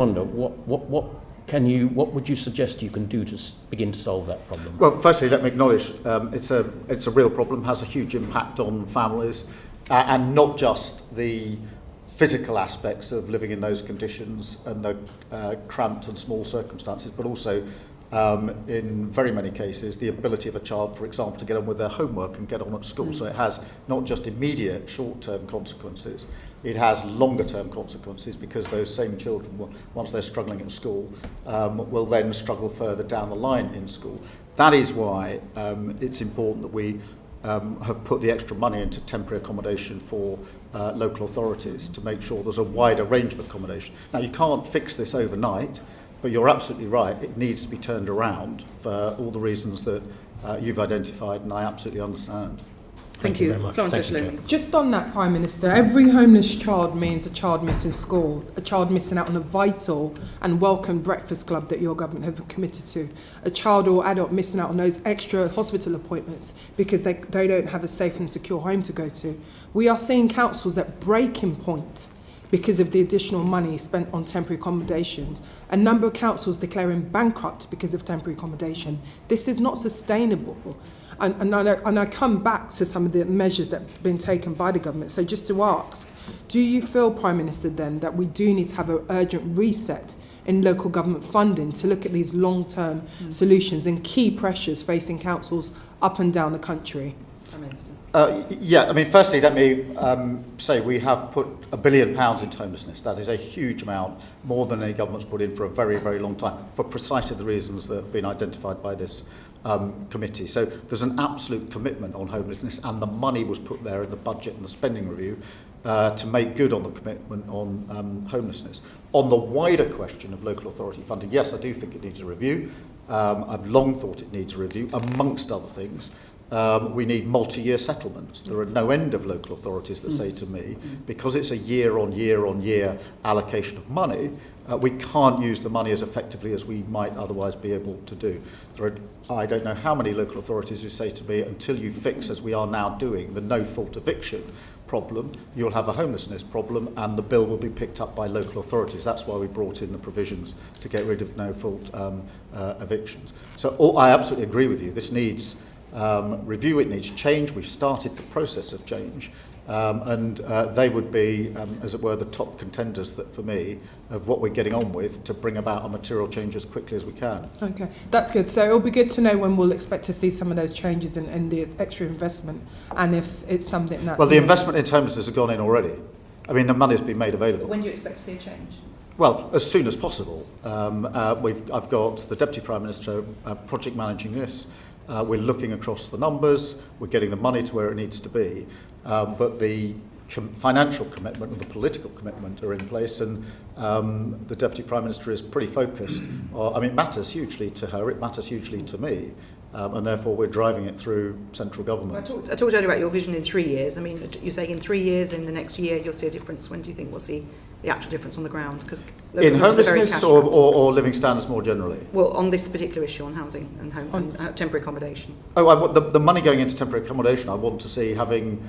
wonder what would you suggest you can do to begin to solve that problem? Well, firstly, let me acknowledge it's a real problem, has a huge impact on families, and not just the physical aspects of living in those conditions and the cramped and small circumstances, but also in very many cases the ability of a child, for example, to get on with their homework and get on at school. So it has not just immediate short-term consequences, it has longer-term consequences, because those same children, once they're struggling at school, will then struggle further down the line in school. That is why it's important that we have put the extra money into temporary accommodation for local authorities to make sure there's a wider range of accommodation. Now, you can't fix this overnight, but you're absolutely right, it needs to be turned around for all the reasons that you've identified, and I absolutely understand. Thank you very much. Thank you, Just on that, Prime Minister, every homeless child means a child missing school, a child missing out on a vital and welcome breakfast club that your government have committed to, a child or adult missing out on those extra hospital appointments because they don't have a safe and secure home to go to. We are seeing councils at breaking point because of the additional money spent on temporary accommodations. A number of councils declaring bankrupt because of temporary accommodation. This is not sustainable. And I come back to some of the measures that have been taken by the government. So just to ask, do you feel, Prime Minister, then, that we do need to have an urgent reset in local government funding to look at these long-term solutions and key pressures facing councils up and down the country? Prime Minister. Yeah, I mean, firstly, let me say we have put £1 billion into homelessness. That is a huge amount, more than any government's put in for a very, very long time, for precisely the reasons that have been identified by this committee. So there's an absolute commitment on homelessness, and the money was put there in the budget and the spending review to make good on the commitment on homelessness. On the wider question of local authority funding, yes, I do think it needs a review. I've long thought it needs a review, amongst other things. We need multi-year settlements. There are no end of local authorities that say to me, because it's a year-on-year allocation of money, we can't use the money as effectively as we might otherwise be able to do. There are, I don't know how many local authorities who say to me, until you fix, as we are now doing, the no-fault eviction problem, you'll have a homelessness problem, and the bill will be picked up by local authorities. That's why we brought in the provisions to get rid of no-fault evictions. So I absolutely agree with you. This needs review, it needs change. We've started the process of change, and they would be, as it were, the top contenders that, for me, of what we're getting on with to bring about a material change as quickly as we can. Okay, that's good. So it'll be good to know when we'll expect to see some of those changes and the extra investment, and if it's something that... Well, the investment in homelessness has gone in already. I mean, the money's been made available. When do you expect to see a change? Well, as soon as possible. I've got the Deputy Prime Minister project managing this. We're looking across the numbers, we're getting the money to where it needs to be, but the financial commitment and the political commitment are in place, and the Deputy Prime Minister is pretty focused. I mean, it matters hugely to her, it matters hugely to me, and therefore we're driving it through central government. Well, I talked earlier about your vision in 3 years. I mean, you're saying in 3 years, in the next year, you'll see a difference. When do you think we'll see the actual difference on the ground? Because in homelessness or living standards more generally? Well, on this particular issue, on housing and home and temporary accommodation. Oh, I want the money going into temporary accommodation, I want to see having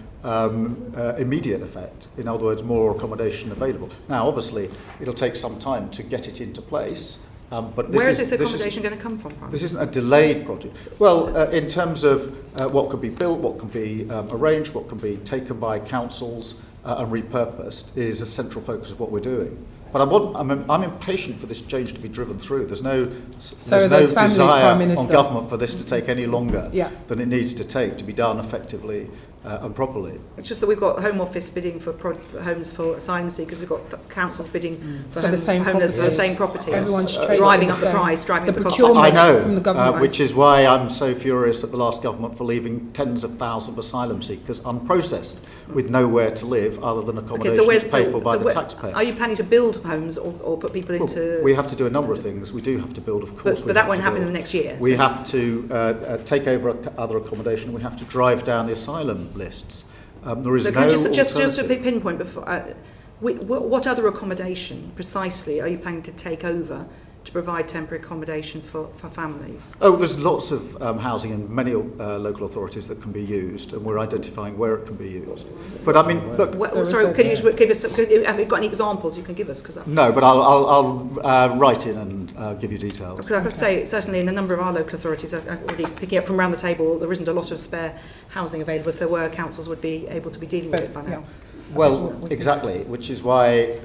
immediate effect. In other words, more accommodation available. Now, obviously, it'll take some time to get it into place. But where is this accommodation going to come from? This isn't a delayed project. Well, in terms of what can be built, what can be arranged, what can be taken by councils and repurposed, is a central focus of what we're doing. But I'm impatient for this change to be driven through. There's no desire on government for this to take any longer than it needs to take to be done effectively and properly. It's just that we've got Home Office bidding for homes for asylum seekers. We've got councils bidding for homes for homeless for the same properties. Everyone's driving up the price, driving up the cost. I know, from the government, which is why I'm so furious at the last government for leaving tens of thousands of asylum seekers unprocessed with nowhere to live other than accommodation paid for by the taxpayer. Are you planning to build homes or put people into... Well, we have to do a number of things. We do have to build, of course. But that won't happen in the next year. We have to take over other accommodation. We have to drive down the asylum lists. There is no just a big pinpoint before. What other accommodation precisely are you planning to take over to provide temporary accommodation for families? Oh, there's lots of housing in many local authorities that can be used, and we're identifying where it can be used. But I mean, look. Well, sorry, could you give us? Have you got any examples you can give us? No, but I'll write in and give you details. Because I could say certainly in a number of our local authorities, I'm already picking up from around the table, there isn't a lot of spare housing available. If there were, councils would be able to be dealing with it by now. Well, exactly, which is why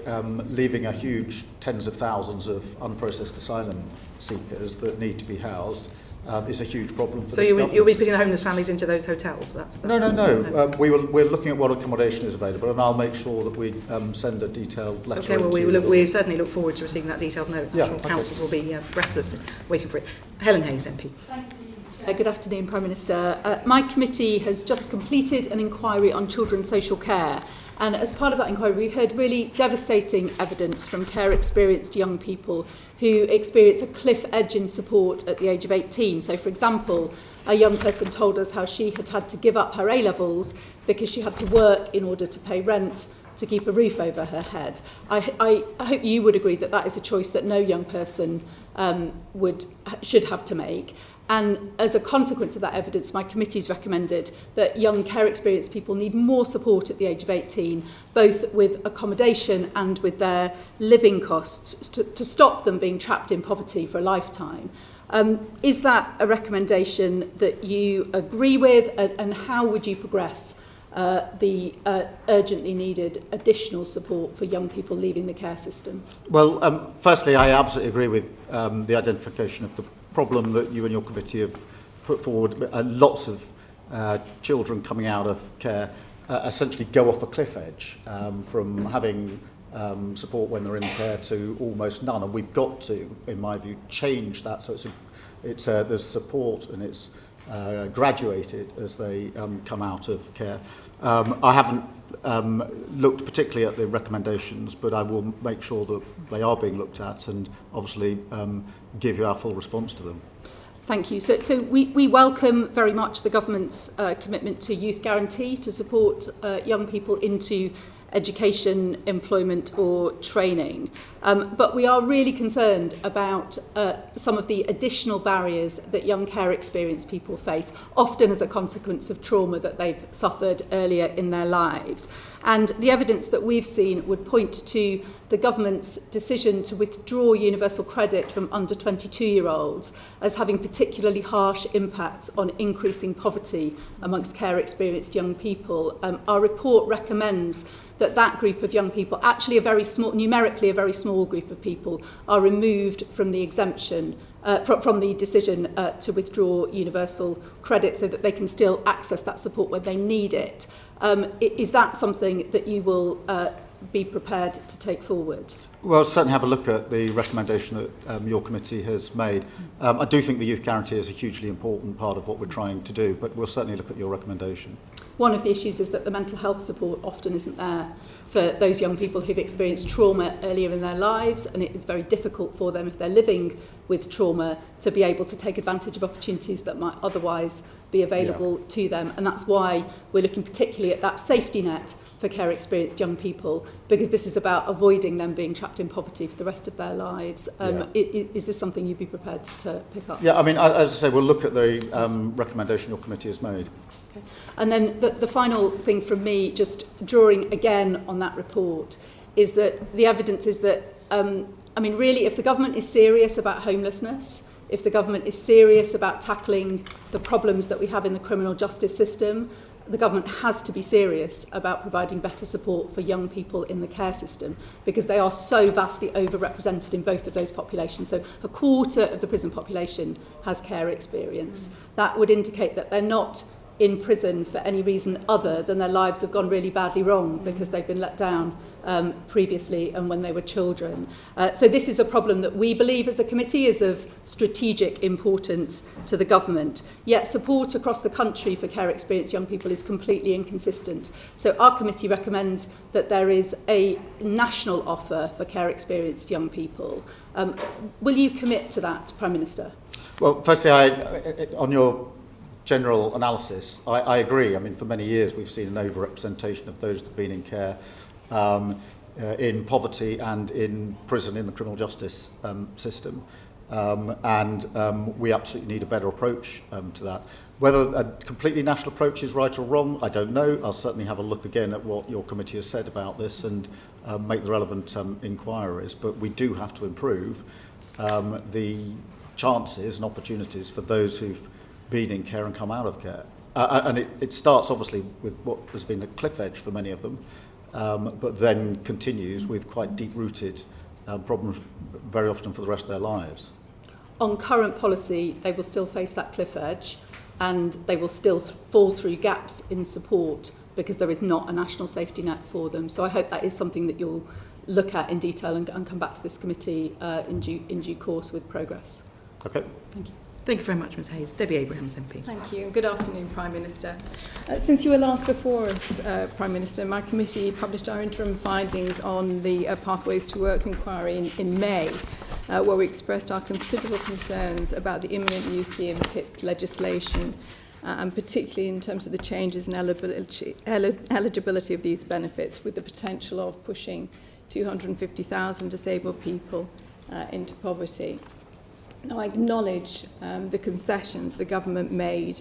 leaving a huge tens of thousands of unprocessed asylum seekers that need to be housed is a huge problem for so you'll be putting the homeless families into those hotels? No. We're looking at what accommodation is available, and I'll make sure that we send a detailed letter. Okay, well, we certainly look forward to receiving that detailed note. I'm sure councils will be breathless waiting for it. Helen Hayes, MP. Thank you. Good afternoon, Prime Minister. My committee has just completed an inquiry on children's social care. And as part of that inquiry, we heard really devastating evidence from care-experienced young people who experience a cliff edge in support at the age of 18. So, for example, a young person told us how she had to give up her A-levels because she had to work in order to pay rent to keep a roof over her head. I hope you would agree that that is a choice that no young person should have to make. And as a consequence of that evidence, my committee's recommended that young care-experienced people need more support at the age of 18, both with accommodation and with their living costs, to stop them being trapped in poverty for a lifetime. Is that a recommendation that you agree with, and how would you progress the urgently needed additional support for young people leaving the care system? Well, firstly, I absolutely agree with the identification of the problem that you and your committee have put forward. Lots of children coming out of care essentially go off a cliff edge from having support when they're in care to almost none, and we've got to, in my view, change that so there's support and it's graduated as they come out of care. I haven't looked particularly at the recommendations, but I will make sure that they are being looked at and obviously give you our full response to them. Thank you. So we welcome very much the government's commitment to youth guarantee to support young people into education, employment or training. But we are really concerned about some of the additional barriers that young care experienced people face, often as a consequence of trauma that they've suffered earlier in their lives. And the evidence that we've seen would point to the government's decision to withdraw universal credit from under 22-year-olds as having particularly harsh impacts on increasing poverty amongst care experienced young people. Our report recommends that group of young people, actually numerically a very small group of people, are removed from the exemption, from the decision to withdraw universal credit so that they can still access that support when they need it. Is that something that you will be prepared to take forward? Well, certainly have a look at the recommendation that your committee has made. I do think the youth guarantee is a hugely important part of what we're trying to do, but we'll certainly look at your recommendation. One of the issues is that the mental health support often isn't there for those young people who've experienced trauma earlier in their lives, and it is very difficult for them, if they're living with trauma, to be able to take advantage of opportunities that might otherwise be available to them. And that's why we're looking particularly at that safety net for care experienced young people, because this is about avoiding them being trapped in poverty for the rest of their lives. Is this something you'd be prepared to pick up? Yeah, I mean, as I say, we'll look at the recommendation your committee has made. Okay. And then the final thing from me, just drawing again on that report, is that the evidence is that, really, if the government is serious about homelessness, if the government is serious about tackling the problems that we have in the criminal justice system, the government has to be serious about providing better support for young people in the care system, because they are so vastly overrepresented in both of those populations. So a quarter of the prison population has care experience. That would indicate that they're not in prison for any reason other than their lives have gone really badly wrong because they've been let down previously and when they were children. So this is a problem that we believe as a committee is of strategic importance to the government. Yet support across the country for care experienced young people is completely inconsistent. So our committee recommends that there is a national offer for care experienced young people. Will you commit to that, Prime Minister? Well, firstly, on your general analysis, I agree. I mean, for many years we've seen an overrepresentation of those that have been in care. in poverty and in prison in the criminal justice system. We absolutely need a better approach to that. Whether a completely national approach is right or wrong, I don't know. I'll certainly have a look again at what your committee has said about this and make the relevant inquiries. But we do have to improve the chances and opportunities for those who've been in care and come out of care. And it starts obviously with what has been a cliff edge for many of them, but then continues with quite deep-rooted problems very often for the rest of their lives. On current policy, they will still face that cliff edge, and they will still fall through gaps in support because there is not a national safety net for them. So I hope that is something that you'll look at in detail and come back to this committee in due course with progress. Okay. Thank you. Thank you very much, Ms Hayes. Debbie Abrahams, MP. Thank you, and good afternoon, Prime Minister. Since you were last before us, Prime Minister, my committee published our interim findings on the Pathways to Work inquiry in May, where we expressed our considerable concerns about the imminent UC and PIP legislation, and particularly in terms of the changes in eligibility of these benefits, with the potential of pushing 250,000 disabled people into poverty. Now, I acknowledge the concessions the government made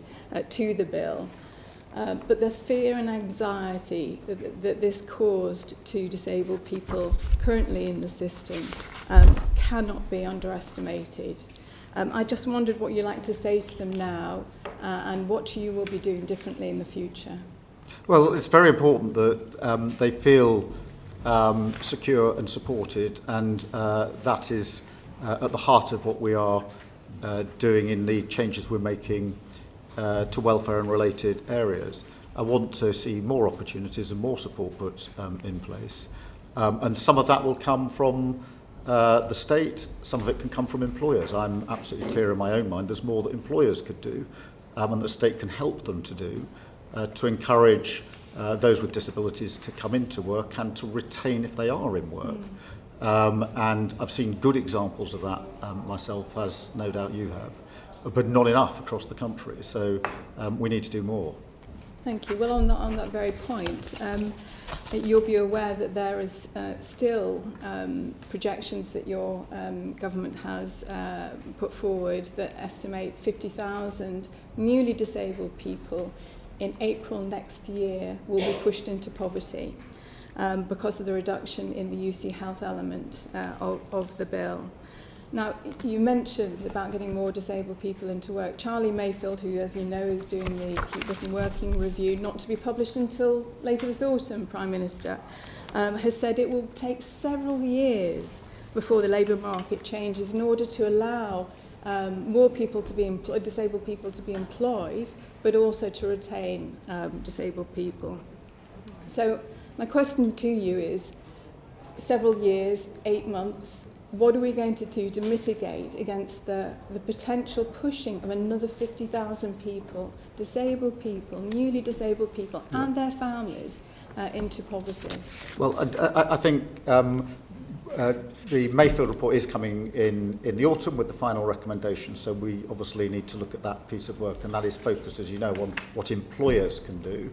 to the bill, but the fear and anxiety that this caused to disabled people currently in the system cannot be underestimated. I just wondered what you'd like to say to them now and what you will be doing differently in the future. Well, it's very important that they feel secure and supported, and that is at the heart of what we are doing in the changes we're making to welfare and related areas. I want to see more opportunities and more support put in place. And some of that will come from the state, some of it can come from employers. I'm absolutely clear in my own mind there's more that employers could do and the state can help them to do to encourage those with disabilities to come into work and to retain if they are in work. And I've seen good examples of that myself, as no doubt you have, but not enough across the country. So we need to do more. Thank you. Well, on that very point, you'll be aware that there is still projections that your government has put forward that estimate 50,000 newly disabled people in April next year will be pushed into poverty. Because of the reduction in the UC health element of the bill. Now, you mentioned about getting more disabled people into work. Charlie Mayfield, who, as you know, is doing the Keep Looking Working review, not to be published until later this autumn, Prime Minister, has said it will take several years before the labour market changes in order to allow more people to be employed, disabled people to be employed, but also to retain disabled people. So, my question to you is, several years, 8 months, what are we going to do to mitigate against the potential pushing of another 50,000 people, disabled people, newly disabled people, and their families into poverty? Well, I think the Mayfield report is coming in the autumn with the final recommendations, so we obviously need to look at that piece of work, and that is focused, as you know, on what employers can do.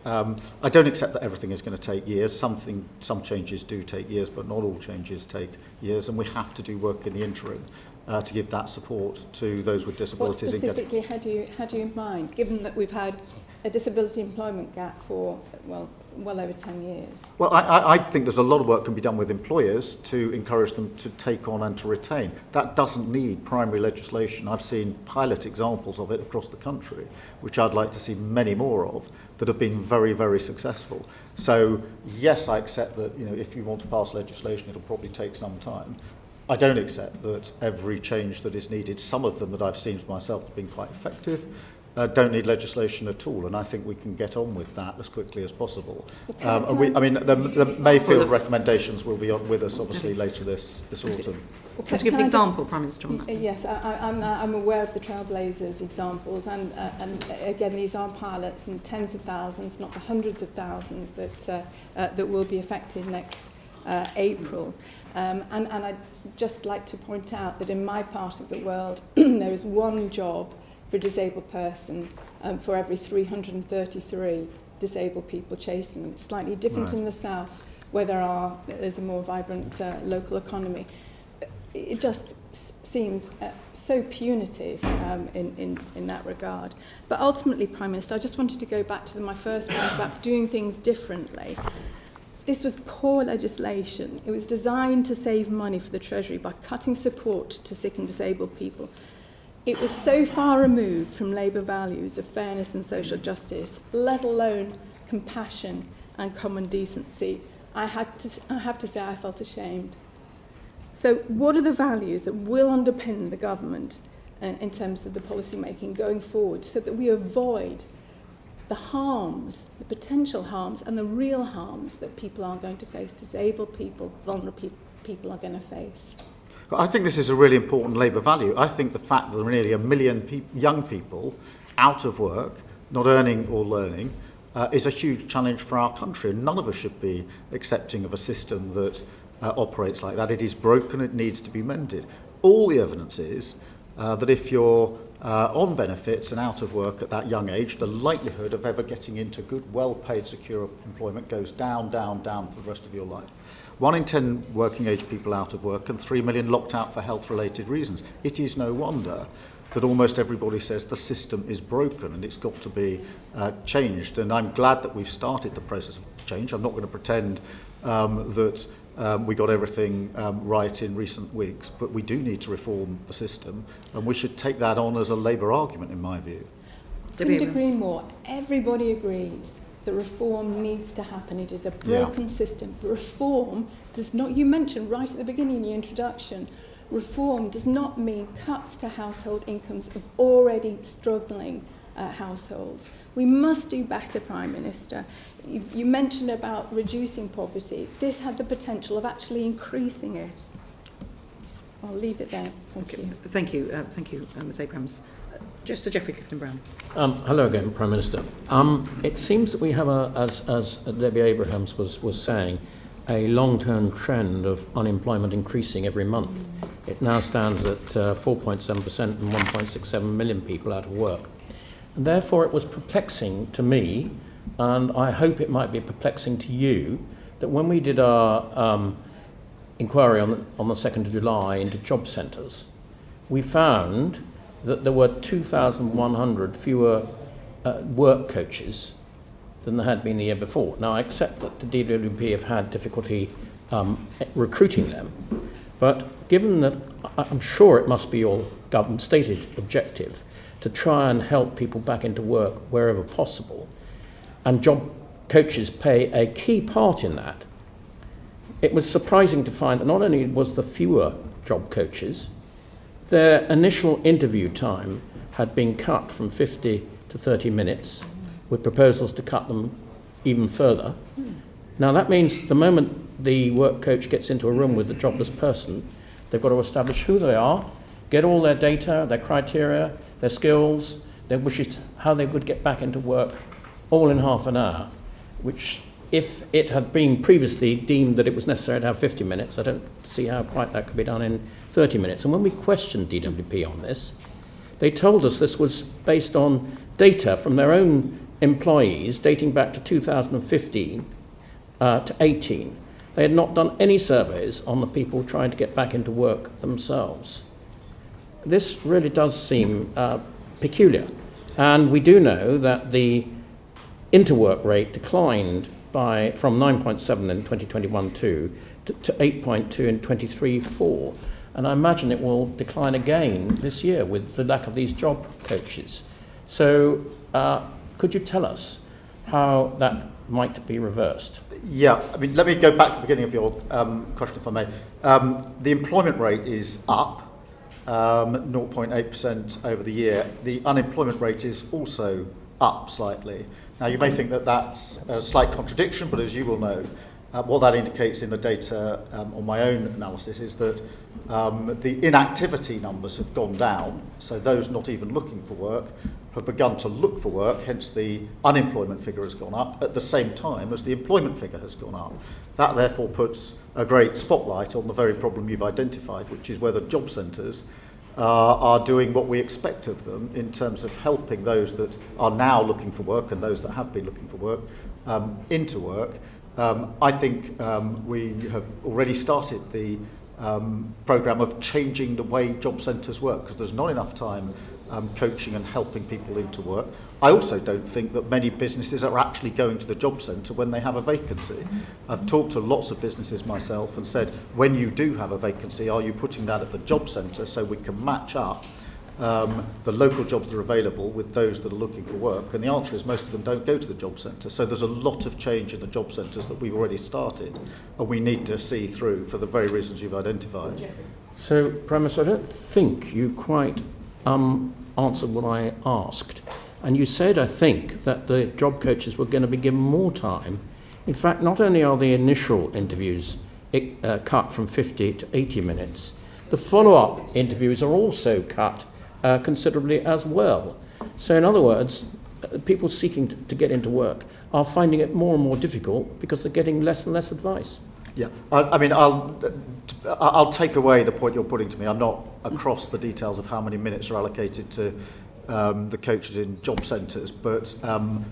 I don't accept that everything is going to take years. Some changes do take years, but not all changes take years, and we have to do work in the interim to give that support to those with disabilities. What specifically had you in mind, given that we've had a disability employment gap for, well over 10 years? Well, I think there's a lot of work can be done with employers to encourage them to take on and to retain. That doesn't need primary legislation. I've seen pilot examples of it across the country, which I'd like to see many more of, that have been very, very successful. So, yes, I accept that, if you want to pass legislation, it'll probably take some time. I don't accept that every change that is needed, some of them that I've seen for myself have been quite effective, don't need legislation at all, and I think we can get on with that as quickly as possible. The Mayfield recommendations will be on with us, obviously, later this autumn. Can you give an example, Prime Minister, on that? Yes, I'm aware of the Trailblazers examples, and again, these are pilots and tens of thousands, not the hundreds of thousands that will be affected next April. And I'd just like to point out that in my part of the world, there is one job for a disabled person for every 333 disabled people chasing them. It's slightly different in the south, where there's a more vibrant local economy. It just seems so punitive in that regard. But ultimately, Prime Minister, I just wanted to go back to my first point about doing things differently. This was poor legislation. It was designed to save money for the Treasury by cutting support to sick and disabled people. It was so far removed from Labour values of fairness and social justice, let alone compassion and common decency. I have to say I felt ashamed. So what are the values that will underpin the government in terms of the policy making going forward so that we avoid the harms, the potential harms and the real harms that people are going to face, disabled people, vulnerable people are going to face? I think this is a really important Labour value. I think the fact that there are nearly 1 million young people out of work, not earning or learning, is a huge challenge for our country. And none of us should be accepting of a system that operates like that. It is broken, it needs to be mended. All the evidence is that if you're on benefits and out of work at that young age, the likelihood of ever getting into good, well-paid, secure employment goes down, down, down for the rest of your life. 1 in 10 working age people out of work and 3 million locked out for health-related reasons. It is no wonder that almost everybody says the system is broken and it's got to be changed. And I'm glad that we've started the process of change. I'm not going to pretend that we got everything right in recent weeks, but we do need to reform the system, and we should take that on as a Labour argument, in my view. Couldn't agree more. Everybody agrees that reform needs to happen. It is a broken system. Reform does not, you mentioned right at the beginning in your introduction, reform does not mean cuts to household incomes of already struggling households. We must do better, Prime Minister. You mentioned about reducing poverty. This had the potential of actually increasing it. I'll leave it there. Thank you. Thank you, Ms Abrams. Sir Geoffrey Clifton-Brown. Hello again, Prime Minister. It seems that we have, as Debbie Abrahams was saying, a long-term trend of unemployment increasing every month. It now stands at 4.7% and 1.67 million people out of work. And therefore, it was perplexing to me, and I hope it might be perplexing to you, that when we did our inquiry on the 2nd of July into job centres, we found that there were 2,100 fewer work coaches than there had been the year before. Now, I accept that the DWP have had difficulty recruiting them, but given that I'm sure it must be your government stated objective to try and help people back into work wherever possible, and job coaches play a key part in that, it was surprising to find that not only was there fewer job coaches, their initial interview time had been cut from 50 to 30 minutes, with proposals to cut them even further. Now that means the moment the work coach gets into a room with a jobless person, they've got to establish who they are, get all their data, their criteria, their skills, their wishes, how they would get back into work, all in half an hour, which if it had been previously deemed that it was necessary to have 50 minutes, I don't see how quite that could be done in 30 minutes. And when we questioned DWP on this, they told us this was based on data from their own employees dating back to 2015 to 18. They had not done any surveys on the people trying to get back into work themselves. This really does seem peculiar. And we do know that the interwork rate declined from 9.7 in 2021 to 8.2 in 23-4. And I imagine it will decline again this year with the lack of these job coaches. So could you tell us how that might be reversed? Yeah, I mean, let me go back to the beginning of your question, if I may. The employment rate is up 0.8% over the year. The unemployment rate is also up slightly. Now, you may think that that's a slight contradiction, but as you will know, what that indicates in the data on my own analysis is that the inactivity numbers have gone down, so those not even looking for work have begun to look for work, hence the unemployment figure has gone up at the same time as the employment figure has gone up. That therefore puts a great spotlight on the very problem you've identified, which is whether job centres are doing what we expect of them in terms of helping those that are now looking for work and those that have been looking for work into work I think we have already started the programme of changing the way job centres work, because there's not enough time coaching and helping people into work. I also don't think that many businesses are actually going to the job centre when they have a vacancy. I've talked to lots of businesses myself and said, when you do have a vacancy, are you putting that at the job centre so we can match up the local jobs that are available with those that are looking for work? And the answer is most of them don't go to the job centre. So there's a lot of change in the job centres that we've already started, and we need to see through for the very reasons you've identified. So, Prime Minister, I don't think you quite answered what I asked. And you said, I think, that the job coaches were going to be given more time. In fact, not only are the initial interviews cut from 50 to 80 minutes, the follow-up interviews are also cut considerably as well. So in other words, people seeking to get into work are finding it more and more difficult because they're getting less and less advice. Yeah, I mean, I'll take away the point you're putting to me. I'm not across the details of how many minutes are allocated to the coaches in job centres, but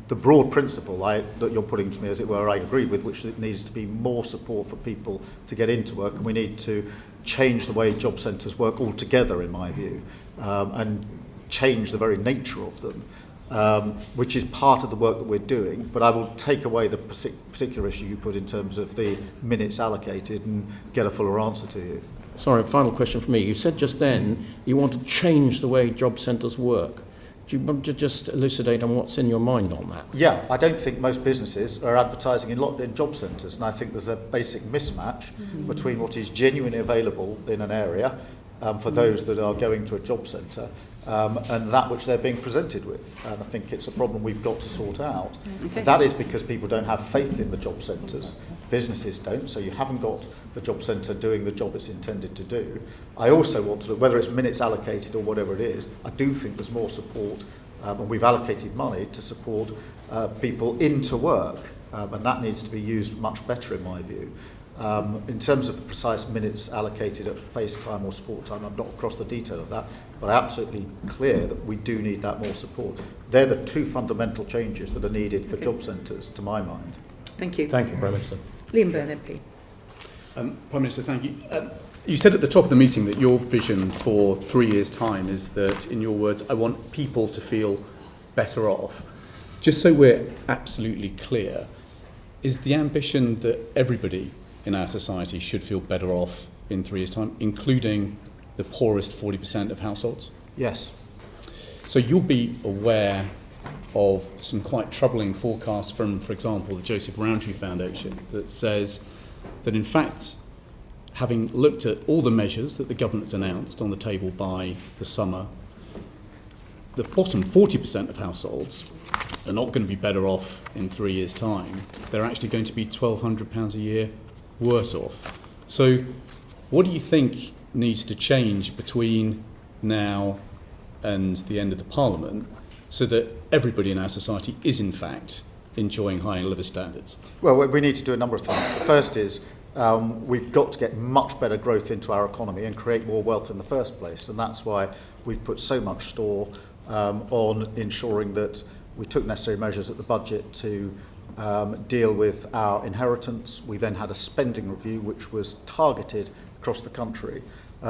the broad principle that you're putting to me, as it were, I agree with, which it needs to be more support for people to get into work, and we need to change the way job centres work altogether, in my view, and change the very nature of them, which is part of the work that we're doing. But I will take away the particular issue you put in terms of the minutes allocated and get a fuller answer to you. Sorry, final question for me. You said just then you want to change the way job centres work. Do you want to just elucidate on what's in your mind on that? Yeah, I don't think most businesses are advertising in job centres, and I think there's a basic mismatch between what is genuinely available in an area for those that are going to a job centre and that which they're being presented with. And I think it's a problem we've got to sort out. Okay. That is because people don't have faith in the job centres. Businesses don't, so you haven't got the job centre doing the job it's intended to do. I also want to, whether it's minutes allocated or whatever it is, I do think there's more support, and we've allocated money to support people into work, and that needs to be used much better in my view. In terms of the precise minutes allocated at face time or sport time, I'm not across the detail of that, but I'm absolutely clear that we do need that more support. They're the two fundamental changes that are needed for job centres, to my mind. Thank you. Thank you, Prime Minister. Liam Byrne, MP. Prime Minister, thank you. You said at the top of the meeting that your vision for 3 years' time is that, in your words, I want people to feel better off. Just so we're absolutely clear, is the ambition that everybody in our society should feel better off in 3 years' time, including the poorest 40% of households? Yes. So you'll be aware of some quite troubling forecasts from, for example, the Joseph Rowntree Foundation that says that, in fact, having looked at all the measures that the government's announced on the table by the summer, the bottom 40% of households are not going to be better off in 3 years' time. They're actually going to be £1,200 a year worse off. So what do you think needs to change between now and the end of the Parliament so that everybody in our society is, in fact, enjoying higher living standards? Well, we need to do a number of things. The first is we've got to get much better growth into our economy and create more wealth in the first place. And that's why we've put so much store on ensuring that we took necessary measures at the budget to deal with our inheritance. We then had a spending review which was targeted across the country.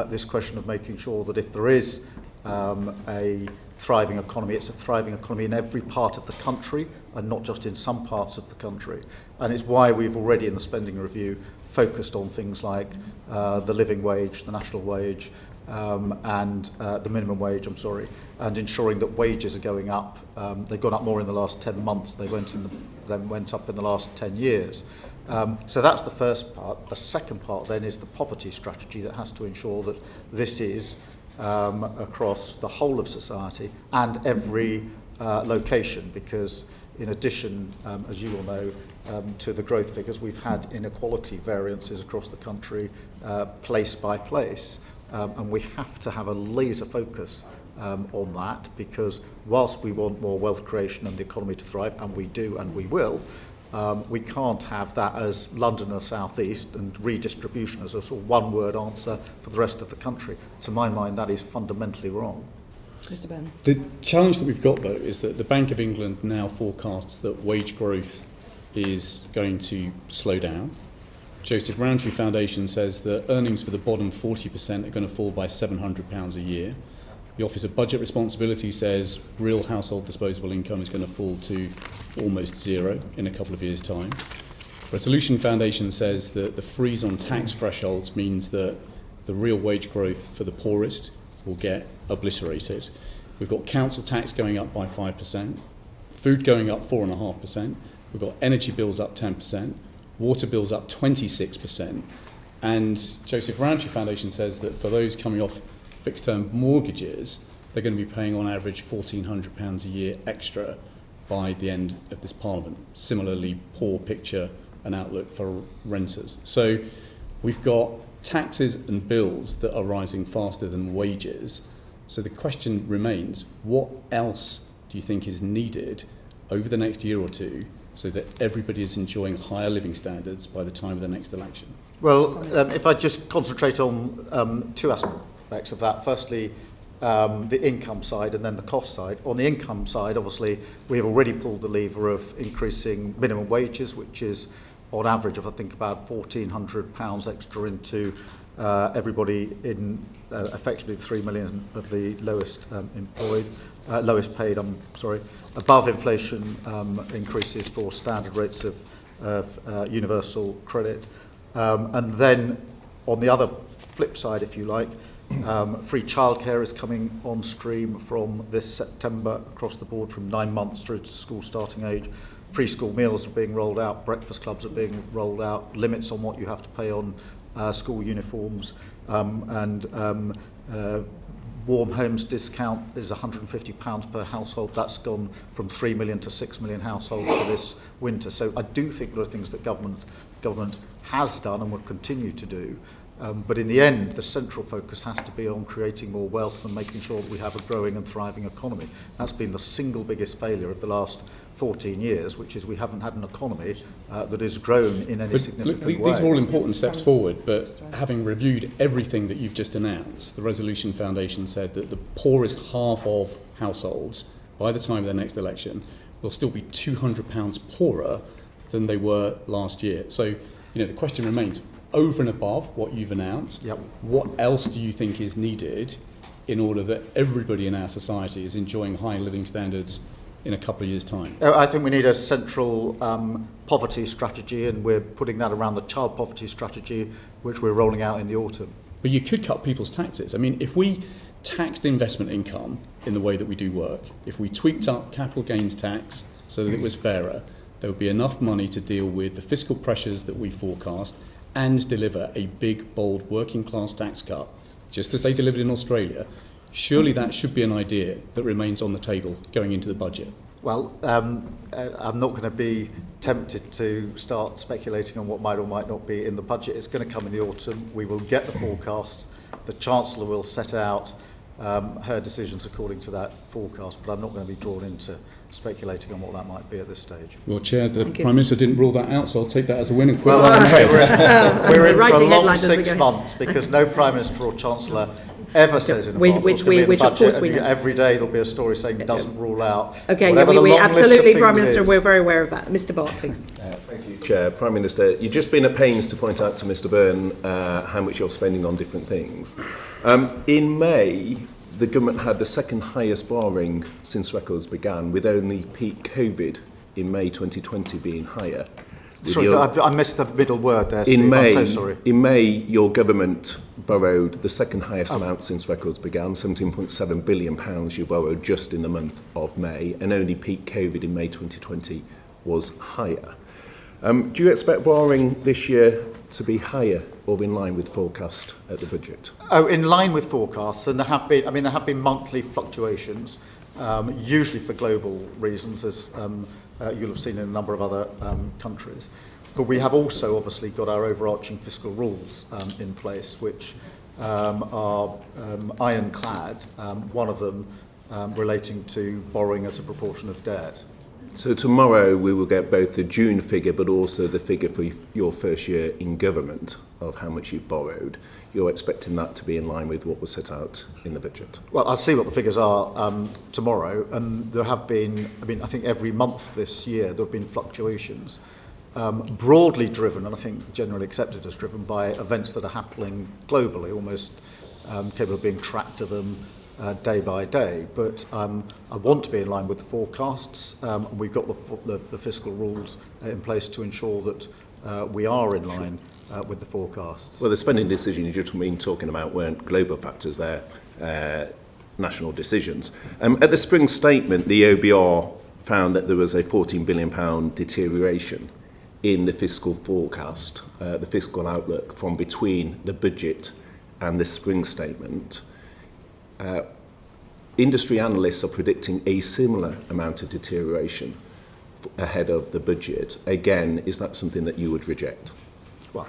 This question of making sure that if there is a thriving economy, it's a thriving economy in every part of the country and not just in some parts of the country. And it's why we've already in the spending review focused on things like the living wage, the national wage, and the minimum wage, and ensuring that wages are going up. They've gone up more in the last 10 months. They went up in the last 10 years. So that's the first part. The second part then is the poverty strategy that has to ensure that this is across the whole of society and every location, because in addition, as you all know, to the growth figures, we've had inequality variances across the country, place by place, and we have to have a laser focus on that, because whilst we want more wealth creation and the economy to thrive, and we do and we will, we can't have that as London and the South East and redistribution as a sort of one-word answer for the rest of the country. To my mind, that is fundamentally wrong. Mr Byrne. The challenge that we've got, though, is that the Bank of England now forecasts that wage growth is going to slow down. Joseph Rowntree Foundation says that earnings for the bottom 40% are going to fall by £700 a year. The Office of Budget Responsibility says real household disposable income is going to fall to almost zero in a couple of years' time. Resolution Foundation says that the freeze on tax thresholds means that the real wage growth for the poorest will get obliterated. We've got council tax going up by 5%, food going up 4.5%, we've got energy bills up 10%, water bills up 26%, and Joseph Rowntree Foundation says that for those coming off fixed-term mortgages, they're going to be paying on average £1,400 a year extra by the end of this Parliament. Similarly, poor picture and outlook for renters. So we've got taxes and bills that are rising faster than wages. So the question remains, what else do you think is needed over the next year or two so that everybody is enjoying higher living standards by the time of the next election? Well, if I just concentrate on two aspects of that. Firstly, the income side and then the cost side. On the income side, obviously, we have already pulled the lever of increasing minimum wages, which is on average of, I think, about £1,400 extra into everybody in effectively 3 million of the lowest lowest paid, above inflation increases for standard rates of universal credit. And then on the other flip side, if you like, free childcare is coming on stream from this September across the board from 9 months through to school starting age. Free school meals are being rolled out, breakfast clubs are being rolled out, limits on what you have to pay on school uniforms, and warm homes discount is £150 per household. That's gone from 3 million to 6 million households for this winter. So I do think there are things that government has done and will continue to do. But in the end, the central focus has to be on creating more wealth and making sure that we have a growing and thriving economy. That's been the single biggest failure of the last 14 years, which is we haven't had an economy that has grown in any significant way. These are all important steps forward, but having reviewed everything that you've just announced, the Resolution Foundation said that the poorest half of households, by the time of the next election, will still be £200 poorer than they were last year. So, the question remains, over and above what you've announced, what else do you think is needed in order that everybody in our society is enjoying high living standards in a couple of years' time? I think we need a central poverty strategy, and we're putting that around the child poverty strategy, which we're rolling out in the autumn. But you could cut people's taxes. I mean, if we taxed investment income in the way that we do work, if we tweaked up capital gains tax so that it was fairer, there would be enough money to deal with the fiscal pressures that we forecast and deliver a big, bold, working-class tax cut, just as they delivered in Australia. Surely that should be an idea that remains on the table going into the budget. Well, I'm not going to be tempted to start speculating on what might or might not be in the budget. It's going to come in the autumn. We will get the forecasts. The Chancellor will set out her decisions according to that forecast, but I'm not going to be drawn into speculating on what that might be at this stage. Well, Chair, the Prime Minister didn't rule that out, so I'll take that as a win and quit. Well, we're in for a long 6 months because no Prime Minister or Chancellor ever says in the which of course we know. Every day there'll be a story saying doesn't rule out. Okay, we absolutely, Prime Minister, we're very aware of that. Mr. Barclay. Thank you, Chair. Prime Minister, you've just been at pains to point out to Mr Byrne how much you're spending on different things. In May, the government had the second highest borrowing since records began, with only peak COVID in May 2020 being higher. Sorry, I missed the middle word there, Steve. I'm so sorry. In May, your government borrowed the second highest amount since records began, £17.7 billion you borrowed just in the month of May, and only peak COVID in May 2020 was higher. Do you expect borrowing this year to be higher or in line with forecast at the budget? Oh, in line with forecasts, and there have been monthly fluctuations, usually for global reasons, as you'll have seen in a number of other countries. But we have also obviously got our overarching fiscal rules in place, which are ironclad, one of them relating to borrowing as a proportion of debt. So tomorrow we will get both the June figure but also the figure for your first year in government of how much you've borrowed. You're expecting that to be in line with what was set out in the budget? Well, I'll see what the figures are tomorrow, and there have been, I think every month this year there have been fluctuations. broadly driven, and I think generally accepted as driven by events that are happening globally, almost capable of being tracked to them day by day. But I want to be in line with the forecasts. We've got the fiscal rules in place to ensure that we are in line with the forecasts. Well, the spending decisions you're talking about weren't global factors, they're national decisions. At the spring statement, the OBR found that there was a £14 billion deterioration in the fiscal forecast, the fiscal outlook from between the budget and the spring statement. Industry analysts are predicting a similar amount of deterioration ahead of the budget. Again, is that something that you would reject? Well,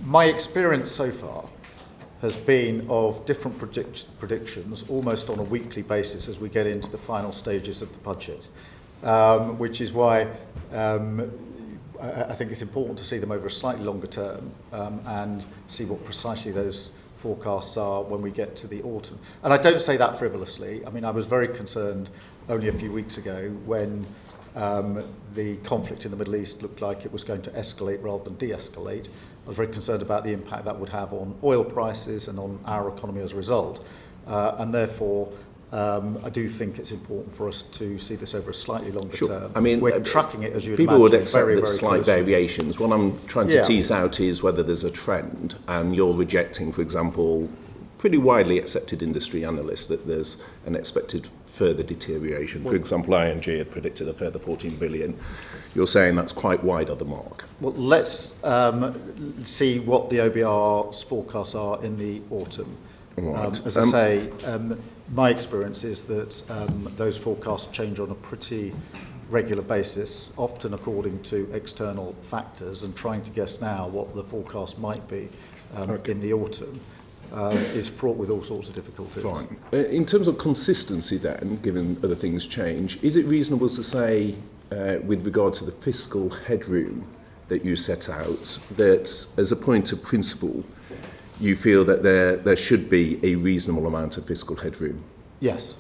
my experience so far has been of different predictions almost on a weekly basis as we get into the final stages of the budget, which is why I think it's important to see them over a slightly longer term and see what precisely those forecasts are when we get to the autumn. And I don't say that frivolously. I mean, I was very concerned only a few weeks ago when the conflict in the Middle East looked like it was going to escalate rather than de-escalate. I was very concerned about the impact that would have on oil prices and on our economy as a result. And therefore, I do think it's important for us to see this over a slightly longer term. I mean, we're tracking it, as you'd people imagine, would accept very, that very slight closely. variations. What I'm trying to tease out is whether there's a trend, and you're rejecting, for example, pretty widely accepted industry analysts that there's an expected further deterioration. For example, ING had predicted a further 14 billion. You're saying that's quite wide of the mark. Well, let's see what the OBR's forecasts are in the autumn. Right. As I say, my experience is that those forecasts change on a pretty regular basis, often according to external factors, and trying to guess now what the forecast might be in the autumn is fraught with all sorts of difficulties. Fine. In terms of consistency then, given other things change, is it reasonable to say, with regard to the fiscal headroom that you set out, that as a point of principle, you feel that there should be a reasonable amount of fiscal headroom? Yes.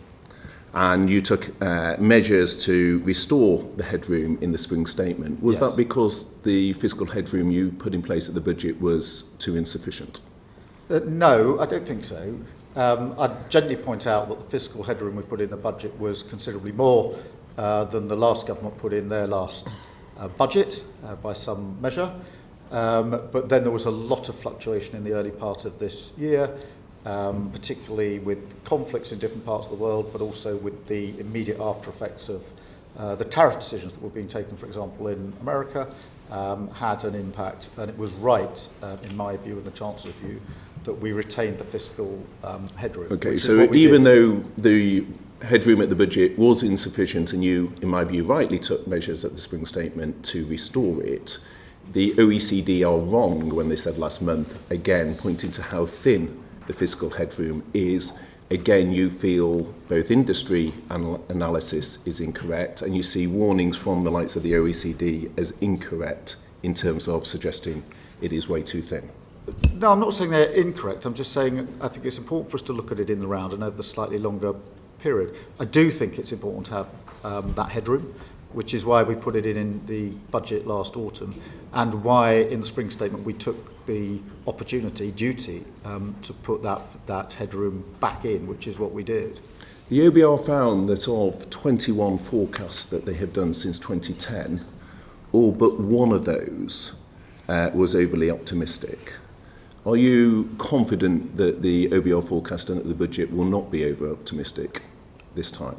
And you took measures to restore the headroom in the spring statement. Was Yes. that because the fiscal headroom you put in place at the budget was too insufficient? No, I don't think so. I'd gently point out that the fiscal headroom we put in the budget was considerably more than the last government put in their last budget by some measure. But then there was a lot of fluctuation in the early part of this year, particularly with conflicts in different parts of the world, but also with the immediate after effects of the tariff decisions that were being taken, for example, in America, had an impact. And it was right, in my view and the Chancellor's view, that we retained the fiscal headroom. Okay, so even though the headroom at the budget was insufficient and you, in my view, rightly took measures at the spring statement to restore it, the OECD are wrong when they said last month, again, pointing to how thin the fiscal headroom is. Again, you feel both industry analysis is incorrect, and you see warnings from the likes of the OECD as incorrect in terms of suggesting it is way too thin. No, I'm not saying they're incorrect. I'm just saying I think it's important for us to look at it in the round and over the slightly longer period. I do think it's important to have that headroom, which is why we put it in the budget last autumn, and why in the spring statement we took the duty to put that headroom back in, which is what we did. The OBR found that of 21 forecasts that they have done since 2010, all but one of those was overly optimistic. Are you confident that the OBR forecast done at the budget will not be over-optimistic this time?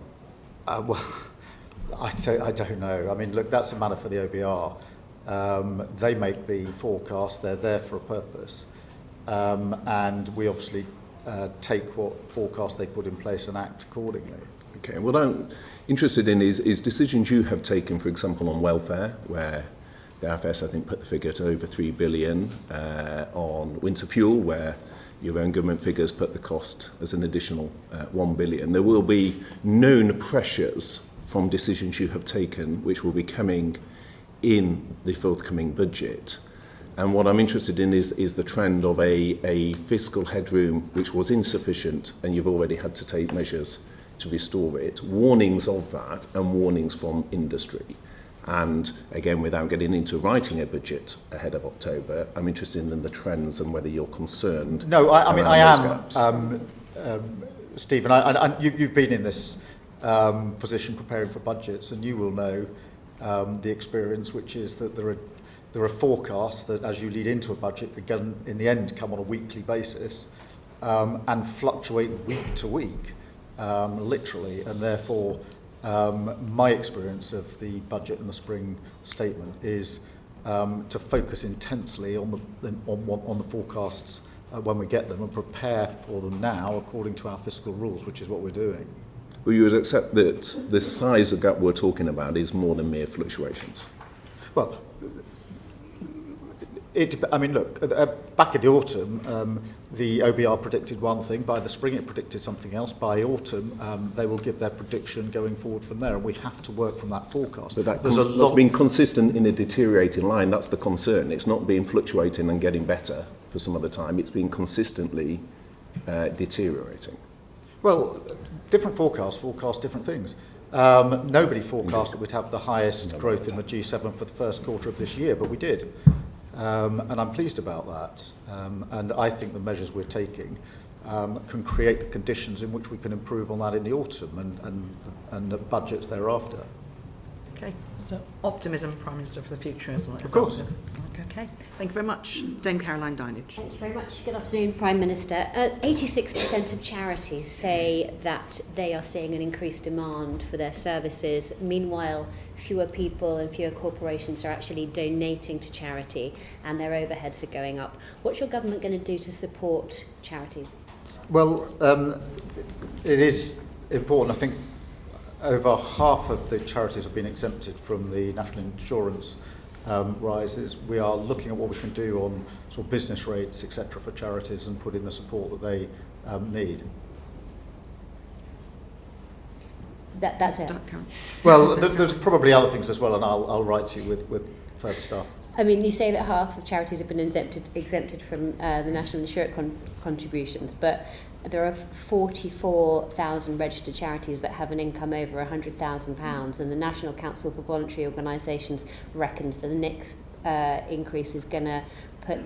Well, I don't know. I mean, look, that's a matter for the OBR. They make the forecast. They're there for a purpose. And we obviously take what forecast they put in place and act accordingly. Okay, what I'm interested in is decisions you have taken, for example, on welfare, where the IFS, I think, put the figure to over 3 billion, on winter fuel, where your own government figures put the cost as an additional 1 billion. There will be known pressures from decisions you have taken, which will be coming in the forthcoming budget. And what I'm interested in is the trend of a fiscal headroom which was insufficient, and you've already had to take measures to restore it. Warnings of that and warnings from industry. And again, without getting into writing a budget ahead of October, I'm interested in the trends and whether you're concerned. No, I mean, I around those am, gaps. Stephen, you've been in this position preparing for budgets, and you will know the experience, which is that there are forecasts that, as you lead into a budget, begin in the end come on a weekly basis and fluctuate week to week, literally, and therefore my experience of the budget and the spring statement is to focus intensely on the forecasts when we get them and prepare for them now according to our fiscal rules, which is what we're doing. Well, you would accept that the size of gap we're talking about is more than mere fluctuations? Well, look, back in the autumn, the OBR predicted one thing. By the spring, it predicted something else. By autumn, they will give their prediction going forward from there, and we have to work from that forecast. But that's been consistent in a deteriorating line. That's the concern. It's not been fluctuating and getting better for some other time. It's been consistently deteriorating. Well, different forecast different things. Nobody forecast that we'd have the highest growth in the G7 for the first quarter of this year, but we did. And I'm pleased about that. And I think the measures we're taking can create the conditions in which we can improve on that in the autumn and the budgets thereafter. Okay, so optimism, Prime Minister, for the future as well. Of course. Optimism. Okay, thank you very much. Dame Caroline Dinage. Thank you very much. Good afternoon, Prime Minister. 86% of charities say that they are seeing an increased demand for their services. Meanwhile, fewer people and fewer corporations are actually donating to charity and their overheads are going up. What's your government going to do to support charities? Well, it is important. I think over half of the charities have been exempted from the national insurance rises. We are looking at what we can do on sort of business rates, etc., for charities and put in the support that they need. That's it. Well, there's probably other things as well, and I'll write to you with further stuff. I mean, you say that half of charities have been exempted from the national insurance contributions, but there are 44,000 registered charities that have an income over £100,000, and the National Council for Voluntary Organisations reckons that the next increase is going to put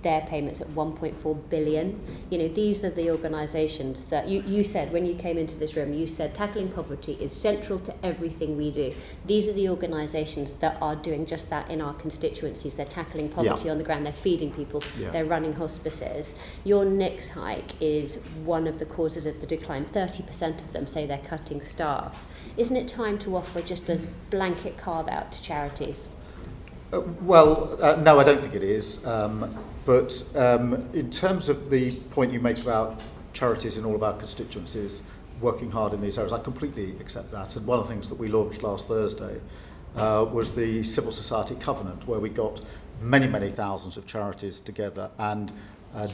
their payments at 1.4 billion. You know, these are the organisations that you said when you came into this room, you said tackling poverty is central to everything we do. These are the organisations that are doing just that in our constituencies. They're tackling poverty on the ground, they're feeding people, they're running hospices. Your next hike is one of the causes of the decline. 30% of them say they're cutting staff. Isn't it time to offer just a blanket carve-out to charities? No, I don't think it is. But in terms of the point you make about charities in all of our constituencies working hard in these areas, I completely accept that. And one of the things that we launched last Thursday was the Civil Society Covenant, where we got many, many thousands of charities together and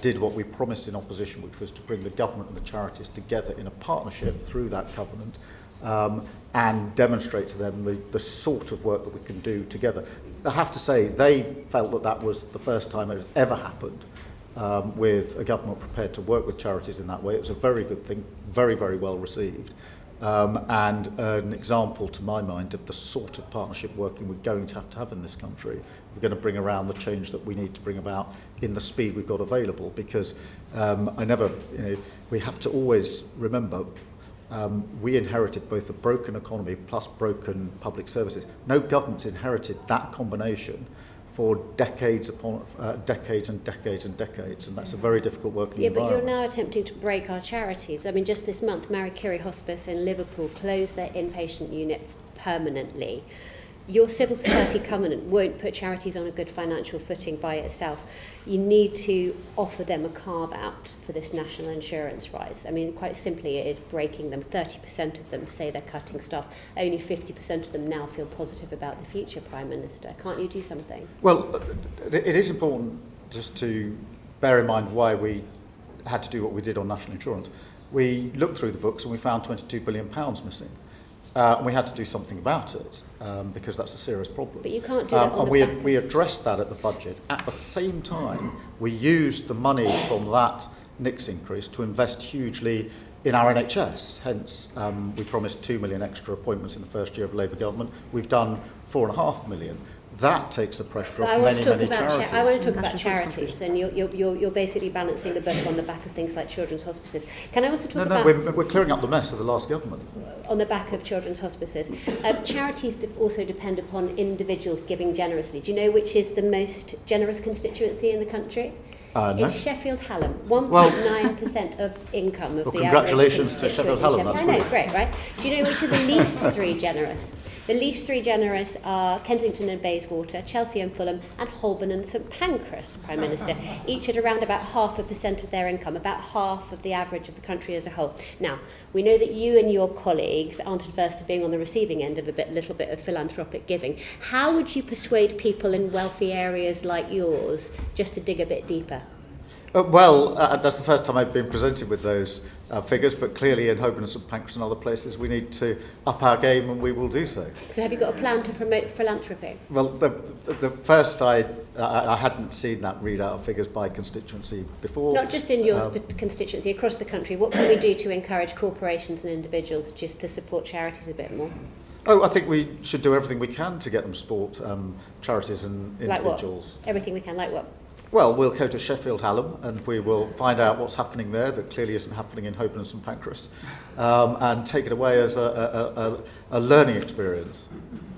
did what we promised in opposition, which was to bring the government and the charities together in a partnership through that covenant and demonstrate to them the sort of work that we can do together. I have to say, they felt that that was the first time it had ever happened with a government prepared to work with charities in that way. It was a very good thing, very, very well received, and an example, to my mind, of the sort of partnership working we're going to have in this country. We're going to bring around the change that we need to bring about in the speed we've got available, because we have to always remember we inherited both a broken economy plus broken public services. No government's inherited that combination for decades upon decades and decades and decades, and that's a very difficult working environment. But you're now attempting to break our charities. I mean, just this month, Marie Curie Hospice in Liverpool closed their inpatient unit permanently. Your civil society covenant won't put charities on a good financial footing by itself. You need to offer them a carve-out for this national insurance rise. I mean, quite simply, it is breaking them. 30% of them say they're cutting staff. Only 50% of them now feel positive about the future, Prime Minister. Can't you do something? Well, it is important just to bear in mind why we had to do what we did on national insurance. We looked through the books and we found £22 billion missing. And we had to do something about it because that's a serious problem. But you can't do that on the back. We addressed that at the budget. At the same time, we used the money from that NICS increase to invest hugely in our NHS. Hence, we promised 2 million extra appointments in the first year of Labour government. We've done 4.5 million. That takes the pressure off many charities. I want to talk about charities, and you're basically balancing the book on the back of things like children's hospices. Can I also talk about... we're clearing up the mess of the last government. On the back of children's hospices. Charities also depend upon individuals giving generously. Do you know which is the most generous constituency in the country? No. It's Sheffield Hallam. 1.9% of income of the congratulations average to Sheffield Hallam. I know, great, right? Do you know which are the least three generous? The least three generous are Kensington and Bayswater, Chelsea and Fulham, and Holborn and St Pancras, Prime Minister, each at around about 0.5% of their income, about half of the average of the country as a whole. Now, we know that you and your colleagues aren't adverse to being on the receiving end of a little bit of philanthropic giving. How would you persuade people in wealthy areas like yours just to dig a bit deeper? That's the first time I've been presented with those figures, but clearly in Holborn and St Pancras and other places we need to up our game, and we will do so. So have you got a plan to promote philanthropy? Well, the first I hadn't seen that readout of figures by constituency before. Not just in your constituency, across the country. What can we do to encourage corporations and individuals just to support charities a bit more? I think we should do everything we can to get them to support charities and individuals. Like what? Everything we can, like what? Well, we'll go to Sheffield Hallam and we will find out what's happening there that clearly isn't happening in Holborn and St Pancras, and take it away as a learning experience.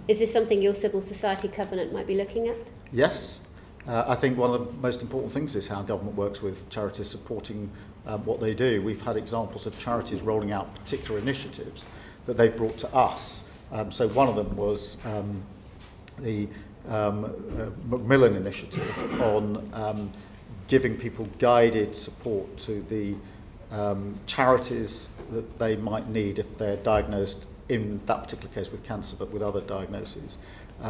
Is this something your civil society covenant might be looking at? Yes. I think one of the most important things is how government works with charities supporting what they do. We've had examples of charities rolling out particular initiatives that they've brought to us. So one of them was the Macmillan initiative on giving people guided support to the charities that they might need if they're diagnosed, in that particular case with cancer, but with other diagnoses.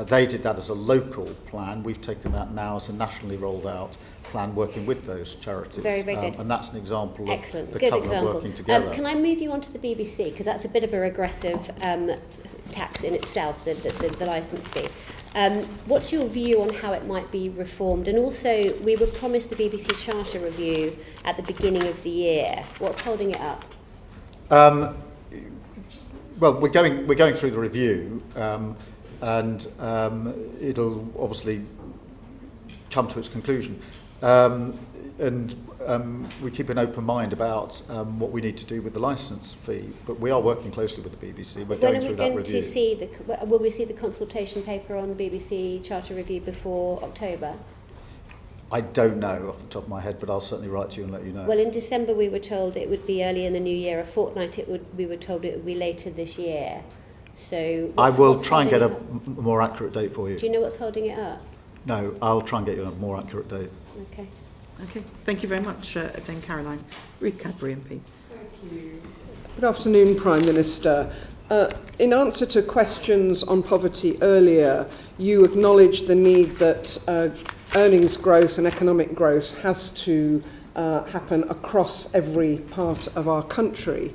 They did that as a local plan. We've taken that now as a nationally rolled out plan working with those charities. Very, very good. And that's an example Excellent. of the Good covenant example. working together. Can I move you on to the BBC? Because that's a bit of a regressive tax in itself, the licence fee. What's your view on how it might be reformed? And also, we were promised the BBC Charter review at the beginning of the year. What's holding it up? Well, we're going through the review, and it'll obviously come to its conclusion. And we keep an open mind about what we need to do with the licence fee, but we are working closely with the BBC. We're going through that review. Will we see the consultation paper on the BBC Charter review before October? I don't know off the top of my head, but I'll certainly write to you and let you know. Well, in December we were told it would be early in the new year. A fortnight we were told it would be later this year. So I will try and get a more accurate date for you. Do you know what's holding it up? No, I'll try and get you a more accurate date. Okay. Okay, thank you very much, Dame Caroline. Ruth Cadbury MP. Thank you. Good afternoon, Prime Minister. In answer to questions on poverty earlier, you acknowledged the need that earnings growth and economic growth has to happen across every part of our country.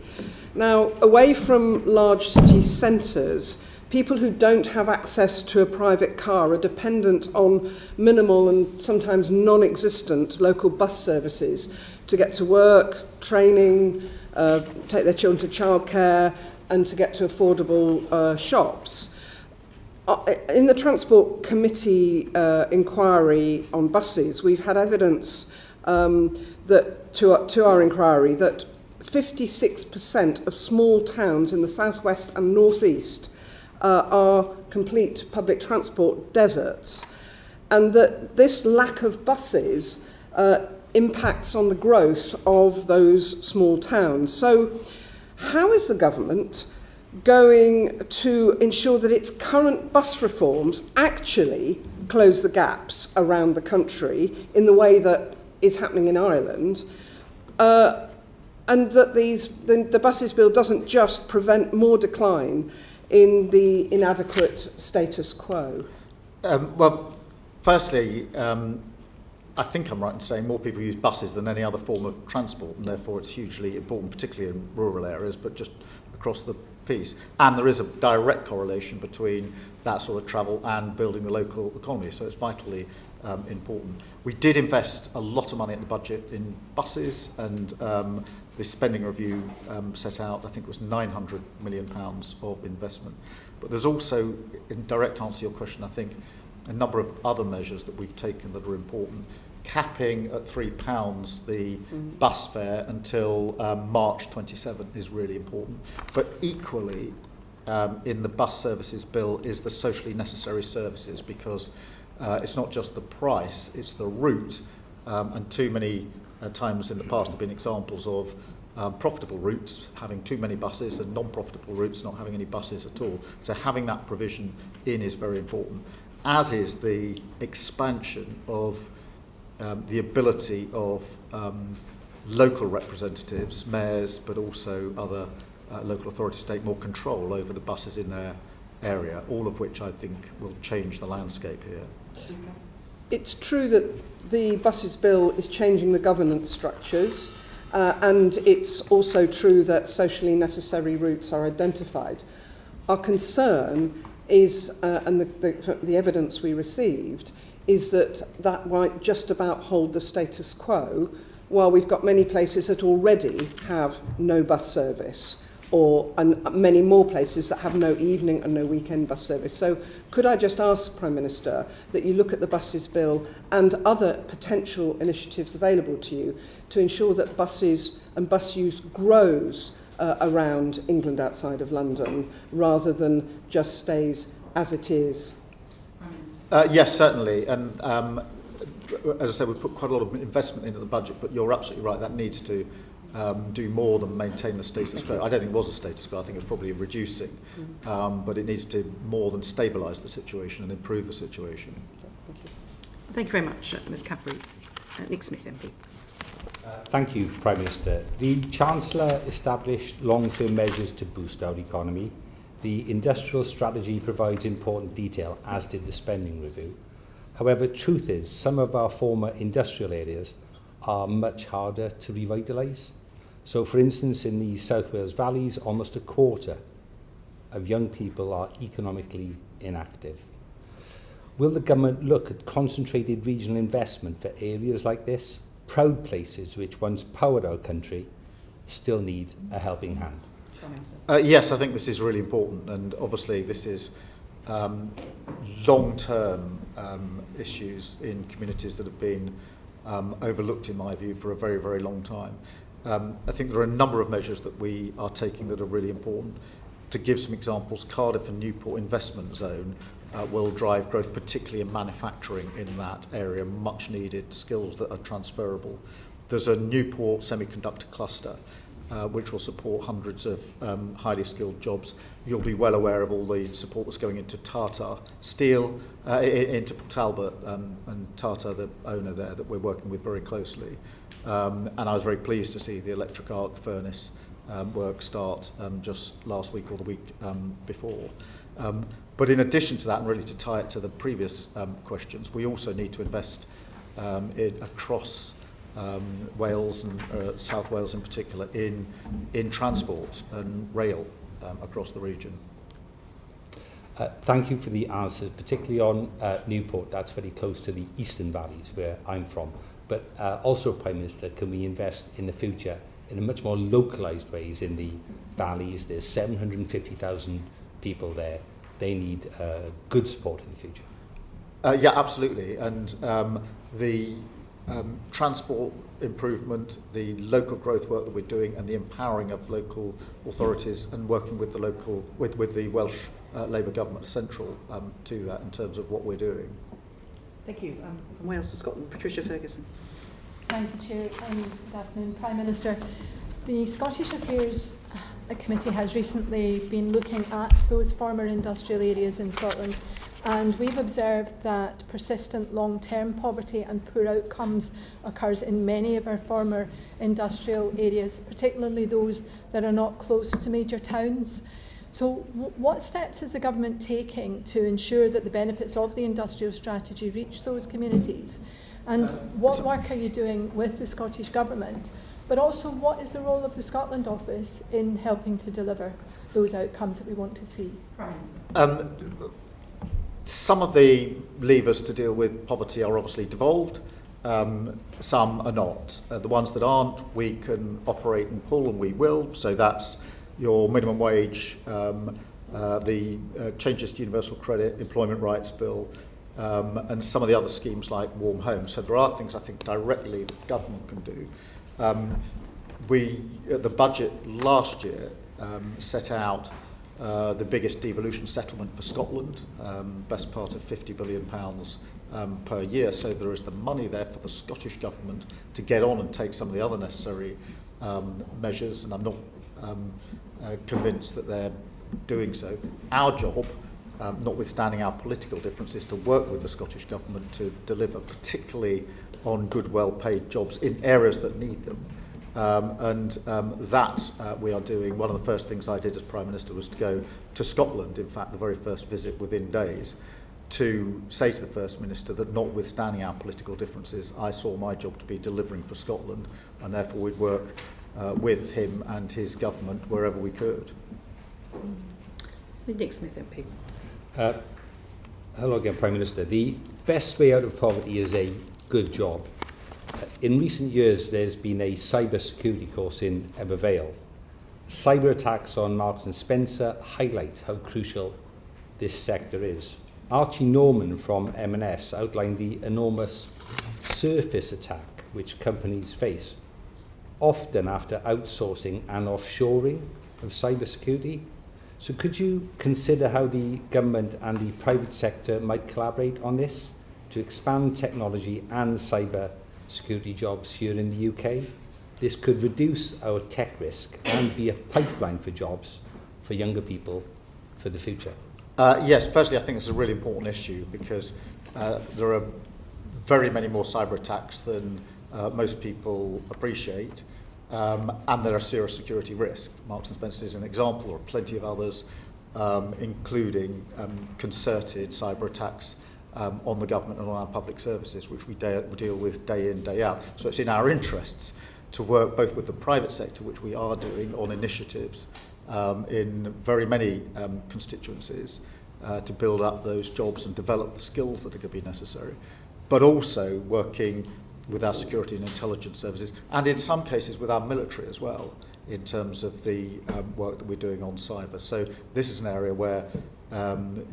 Now, away from large city centres, people who don't have access to a private car are dependent on minimal and sometimes non-existent local bus services to get to work, training, take their children to childcare, and to get to affordable shops. In the Transport Committee inquiry on buses, we've had evidence that to our inquiry that 56% of small towns in the southwest and northeast are complete public transport deserts, and that this lack of buses impacts on the growth of those small towns. So how is the government going to ensure that its current bus reforms actually close the gaps around the country in the way that is happening in Ireland, and that the buses bill doesn't just prevent more decline in the inadequate status quo? Well, firstly, I think I'm right in saying more people use buses than any other form of transport, and therefore it's hugely important, particularly in rural areas, but just across the piece. And there is a direct correlation between that sort of travel and building the local economy, so it's vitally important. We did invest a lot of money in the budget in buses, and the spending review set out, I think it was £900 million of investment. But there's also, in direct answer to your question, I think a number of other measures that we've taken that are important. Capping at £3 the bus fare until March 27 is really important. But equally, in the bus services bill is the socially necessary services, because it's not just the price, it's the route. And too many times in the past have been examples of profitable routes having too many buses and non-profitable routes not having any buses at all. So having that provision in is very important, as is the expansion of the ability of local representatives, mayors, but also other local authorities to take more control over the buses in their area, all of which I think will change the landscape here. It's true that the buses bill is changing the governance structures, and it's also true that socially necessary routes are identified. Our concern is, and the evidence we received, is that might just about hold the status quo, while we've got many places that already have no bus service, and many more places that have no evening and no weekend bus service. So could I just ask, Prime Minister, that you look at the buses bill and other potential initiatives available to you to ensure that buses and bus use grows around England outside of London, rather than just stays as it is? Yes, certainly. And as I said, we've put quite a lot of investment into the budget, but you're absolutely right, that needs to do more than maintain the status quo. I don't think it was a status quo, I think it's probably reducing, but it needs to more than stabilise the situation and improve the situation. Thank you. Thank you very much, Ms Cadbury. Nick Smith, MP. Thank you, Prime Minister. The Chancellor established long-term measures to boost our economy. The industrial strategy provides important detail, as did the spending review. However, truth is, some of our former industrial areas are much harder to revitalise. So, for instance, in the South Wales valleys, almost a quarter of young people are economically inactive. Will the government look at concentrated regional investment for areas like this? Proud places which once powered our country still need a helping hand. Yes, I think this is really important, and obviously this is long-term issues in communities that have been overlooked, in my view, for a very, very long time. I think there are a number of measures that we are taking that are really important. To give some examples, Cardiff and Newport Investment Zone will drive growth, particularly in manufacturing in that area, much needed skills that are transferable. There's a Newport semiconductor cluster which will support hundreds of highly skilled jobs. You'll be well aware of all the support that's going into Tata Steel, into Port Talbot, and Tata, the owner there, that we're working with very closely. And I was very pleased to see the electric arc furnace work start just last week or the week before. But in addition to that, and really to tie it to the previous questions, we also need to invest across Wales and South Wales in particular in transport and rail across the region. Thank you for the answers, particularly on Newport. That's very close to the eastern valleys where I'm from. But also, Prime Minister, can we invest in the future in a much more localised ways in the valleys? There's 750,000 people there. They need good support in the future. Yeah, absolutely. And the transport improvement, the local growth work that we're doing, and the empowering of local authorities and working with the local, with the Welsh Labour government, central to that in terms of what we're doing. Thank you. From Wales to Scotland, Patricia Ferguson. Thank you, Chair, and good afternoon, Prime Minister. The Scottish Affairs Committee has recently been looking at those former industrial areas in Scotland, and we've observed that persistent long-term poverty and poor outcomes occurs in many of our former industrial areas, particularly those that are not close to major towns. So what steps is the government taking to ensure that the benefits of the industrial strategy reach those communities? And what work are you doing with the Scottish Government? But also, what is the role of the Scotland Office in helping to deliver those outcomes that we want to see? Some of the levers to deal with poverty are obviously devolved. some are not. The ones that aren't, we can operate and pull, and we will. So that's your minimum wage, the changes to universal credit, employment rights bill, and some of the other schemes like warm homes. So there are things I think directly the government can do. The budget last year set out the biggest devolution settlement for Scotland, best part of £50 billion per year. So there is the money there for the Scottish Government to get on and take some of the other necessary measures, and I'm not convinced that they're doing so. Our job, notwithstanding our political differences, to work with the Scottish Government to deliver, particularly on good, well-paid jobs in areas that need them. That we are doing. One of the first things I did as Prime Minister was to go to Scotland, in fact the very first visit within days, to say to the First Minister that notwithstanding our political differences, I saw my job to be delivering for Scotland, and therefore we'd work with him and his government wherever we could. Nick Smith MP. Hello again, Prime Minister. The best way out of poverty is a good job. In recent years, there's been a cyber security course in Ebervale. Cyber attacks on Marks and Spencer highlight how crucial this sector is. Archie Norman from M&S outlined the enormous surface attack which companies face, often after outsourcing and offshoring of cyber security. So could you consider how the government and the private sector might collaborate on this to expand technology and cyber security jobs here in the UK? This could reduce our tech risk and be a pipeline for jobs for younger people for the future. Yes, firstly, I think it's a really important issue because there are very many more cyber attacks than most people appreciate, and there are serious security risks. Marks and Spencer is an example, or plenty of others, including concerted cyber attacks on the government and on our public services, which we deal with day in, day out. So it's in our interests to work both with the private sector, which we are doing on initiatives in very many constituencies to build up those jobs and develop the skills that are going to be necessary, but also working with our security and intelligence services, and in some cases with our military as well, in terms of the work that we're doing on cyber. So this is an area where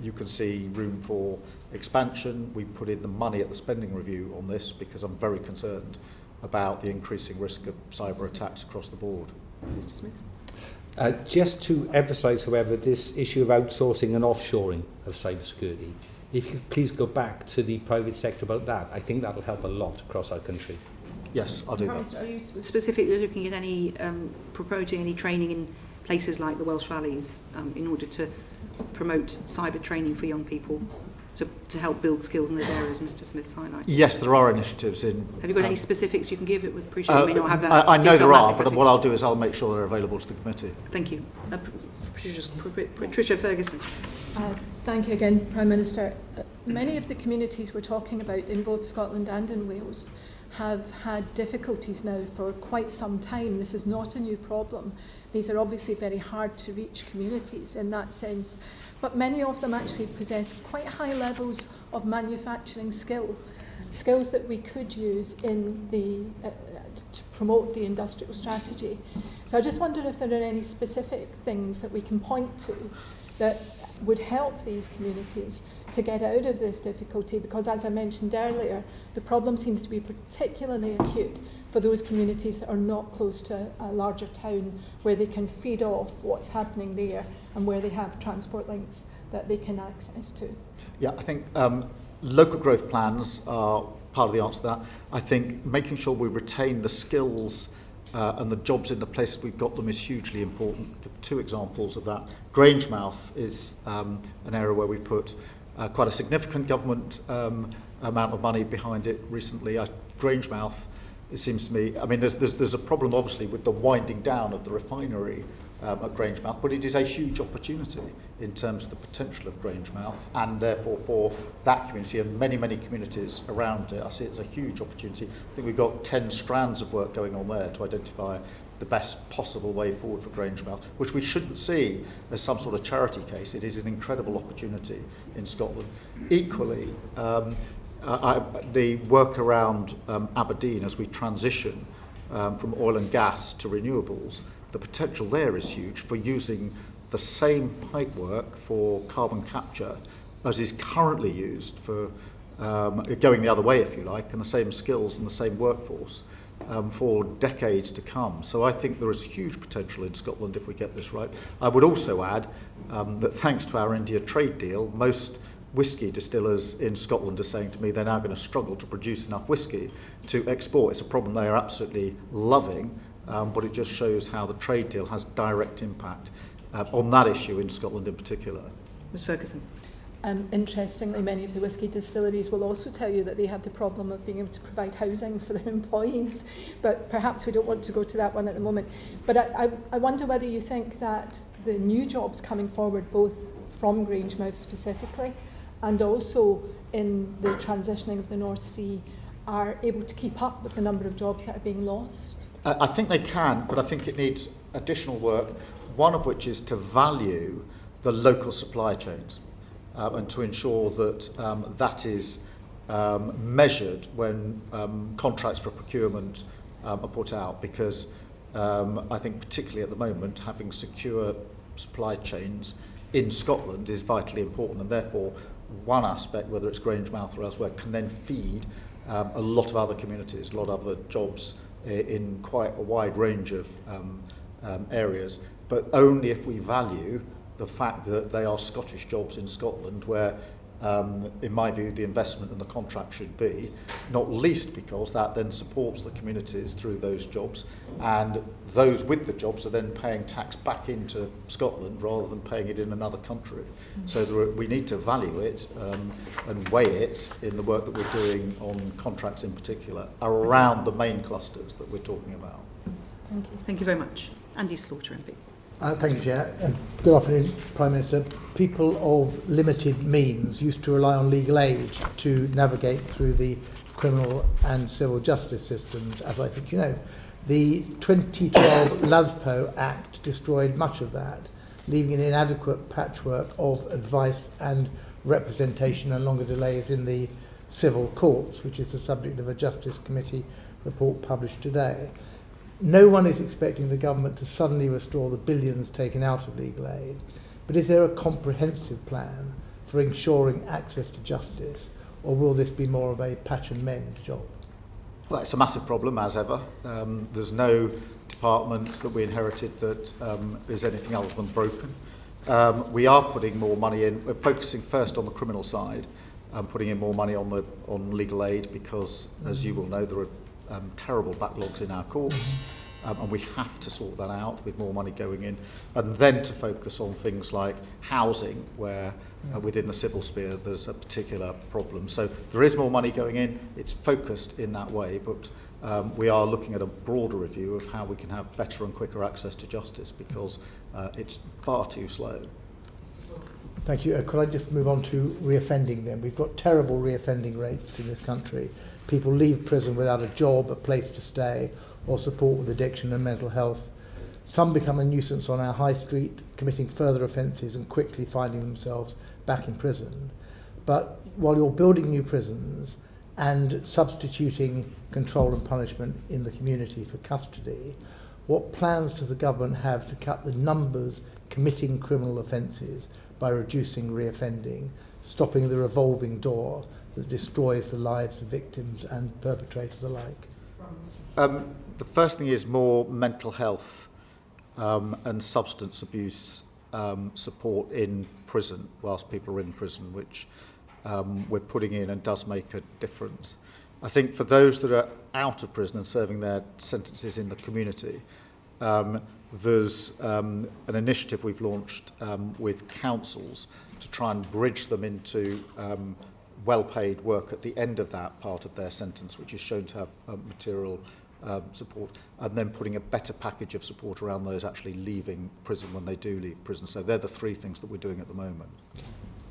you can see room for expansion. We put in the money at the spending review on this because I'm very concerned about the increasing risk of cyber attacks across the board. Mr. Smith. Just to emphasise, however, this issue of outsourcing and offshoring of cybersecurity, if you could please go back to the private sector about that, I think that'll help a lot across our country. Yes, I'll do that. Are you specifically looking at any, promoting any training in places like the Welsh Valleys in order to promote cyber training for young people to help build skills in those areas Mr. Smith's highlighted? Yes, there are initiatives in... Have you got any specifics you can give? It would appreciate you may not have that. I know there are, but what I'll do is I'll make sure they're available to the committee. Thank you. Patricia Ferguson. Thank you again, Prime Minister. Many of the communities we're talking about in both Scotland and in Wales have had difficulties now for quite some time. This is not a new problem. These are obviously very hard to reach communities in that sense, but many of them actually possess quite high levels of manufacturing skills that we could use in to promote the industrial strategy. So I just wonder if there are any specific things that we can point to that would help these communities to get out of this difficulty, because as I mentioned earlier, the problem seems to be particularly acute for those communities that are not close to a larger town where they can feed off what's happening there and where they have transport links that they can access to. Yeah, I think local growth plans are part of the answer to that. I think making sure we retain the skills and the jobs in the places we've got them is hugely important. Two examples of that. Grangemouth is an area where we put quite a significant government amount of money behind it recently. Grangemouth, it seems to me, I mean, there's a problem obviously with the winding down of the refinery at Grangemouth, but it is a huge opportunity in terms of the potential of Grangemouth, and therefore for that community and many, many communities around it. I see it as a huge opportunity. I think we've got 10 strands of work going on there to identify the best possible way forward for Grangemouth, which we shouldn't see as some sort of charity case. It is an incredible opportunity in Scotland. Equally, the work around Aberdeen as we transition from oil and gas to renewables, the potential there is huge for using the same pipework for carbon capture as is currently used for going the other way, if you like, and the same skills and the same workforce for decades to come. So I think there is huge potential in Scotland if we get this right. I would also add that thanks to our India trade deal, most whisky distillers in Scotland are saying to me they're now going to struggle to produce enough whisky to export. It's a problem they are absolutely loving, but it just shows how the trade deal has direct impact on that issue in Scotland in particular. Ms Ferguson. Interestingly, many of the whisky distilleries will also tell you that they have the problem of being able to provide housing for their employees, but perhaps we don't want to go to that one at the moment. But I wonder whether you think that the new jobs coming forward, both from Grangemouth specifically, and also in the transitioning of the North Sea, are able to keep up with the number of jobs that are being lost? I think they can, but I think it needs additional work, one of which is to value the local supply chains. And to ensure that that is measured when contracts for procurement are put out, because I think particularly at the moment having secure supply chains in Scotland is vitally important, and therefore one aspect, whether it's Grangemouth or elsewhere, can then feed a lot of other communities, a lot of other jobs in quite a wide range of areas, but only if we value the fact that they are Scottish jobs in Scotland, where, in my view, the investment and the contract should be, not least because that then supports the communities through those jobs, and those with the jobs are then paying tax back into Scotland rather than paying it in another country. So we need to value it and weigh it in the work that we're doing on contracts in particular, around the main clusters that we're talking about. Thank you. Thank you very much. Andy Slaughter, MP. Thank you, Chair. Good afternoon, Prime Minister. People of limited means used to rely on legal aid to navigate through the criminal and civil justice systems, as I think you know. The 2012 LASPO Act destroyed much of that, leaving an inadequate patchwork of advice and representation and longer delays in the civil courts, which is the subject of a Justice Committee report published today. No one is expecting the government to suddenly restore the billions taken out of legal aid, but is there a comprehensive plan for ensuring access to justice, or will this be more of a patch and mend job? Well, it's a massive problem, as ever. There's no department that we inherited that is anything other than broken. We are putting more money in. We're focusing first on the criminal side, putting in more money on legal aid because, as you will know, there are terrible backlogs in our courts, and we have to sort that out with more money going in, and then to focus on things like housing, where within the civil sphere there's a particular problem. So there is more money going in, it's focused in that way, but we are looking at a broader review of how we can have better and quicker access to justice, because it's far too slow. Thank you. Could I just move on to reoffending then? We've got terrible reoffending rates in this country. People leave prison without a job, a place to stay, or support with addiction and mental health. Some become a nuisance on our high street, committing further offences and quickly finding themselves back in prison. But while you're building new prisons and substituting control and punishment in the community for custody, what plans does the government have to cut the numbers committing criminal offences by reducing reoffending, stopping the revolving door that destroys the lives of victims and perpetrators alike? The first thing is more mental health and substance abuse support in prison whilst people are in prison, which we're putting in and does make a difference. I think for those that are out of prison and serving their sentences in the community, there's an initiative we've launched with councils to try and bridge them into well-paid work at the end of that part of their sentence, which is shown to have material support, and then putting a better package of support around those actually leaving prison when they do leave prison. So they're the three things that we're doing at the moment.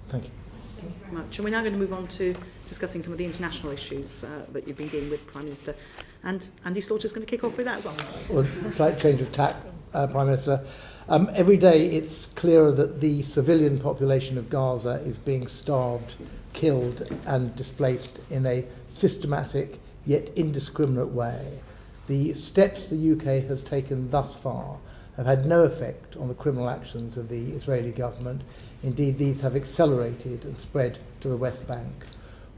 Thank you. Thank you very much. And we're now going to move on to discussing some of the international issues that you've been dealing with, Prime Minister. And Andy Slaughter is going to kick off with that as well. Well, slight change of tack, Prime Minister. Every day it's clearer that the civilian population of Gaza is being starved, killed and displaced in a systematic yet indiscriminate way. The steps the UK has taken thus far have had no effect on the criminal actions of the Israeli government. Indeed, these have accelerated and spread to the West Bank.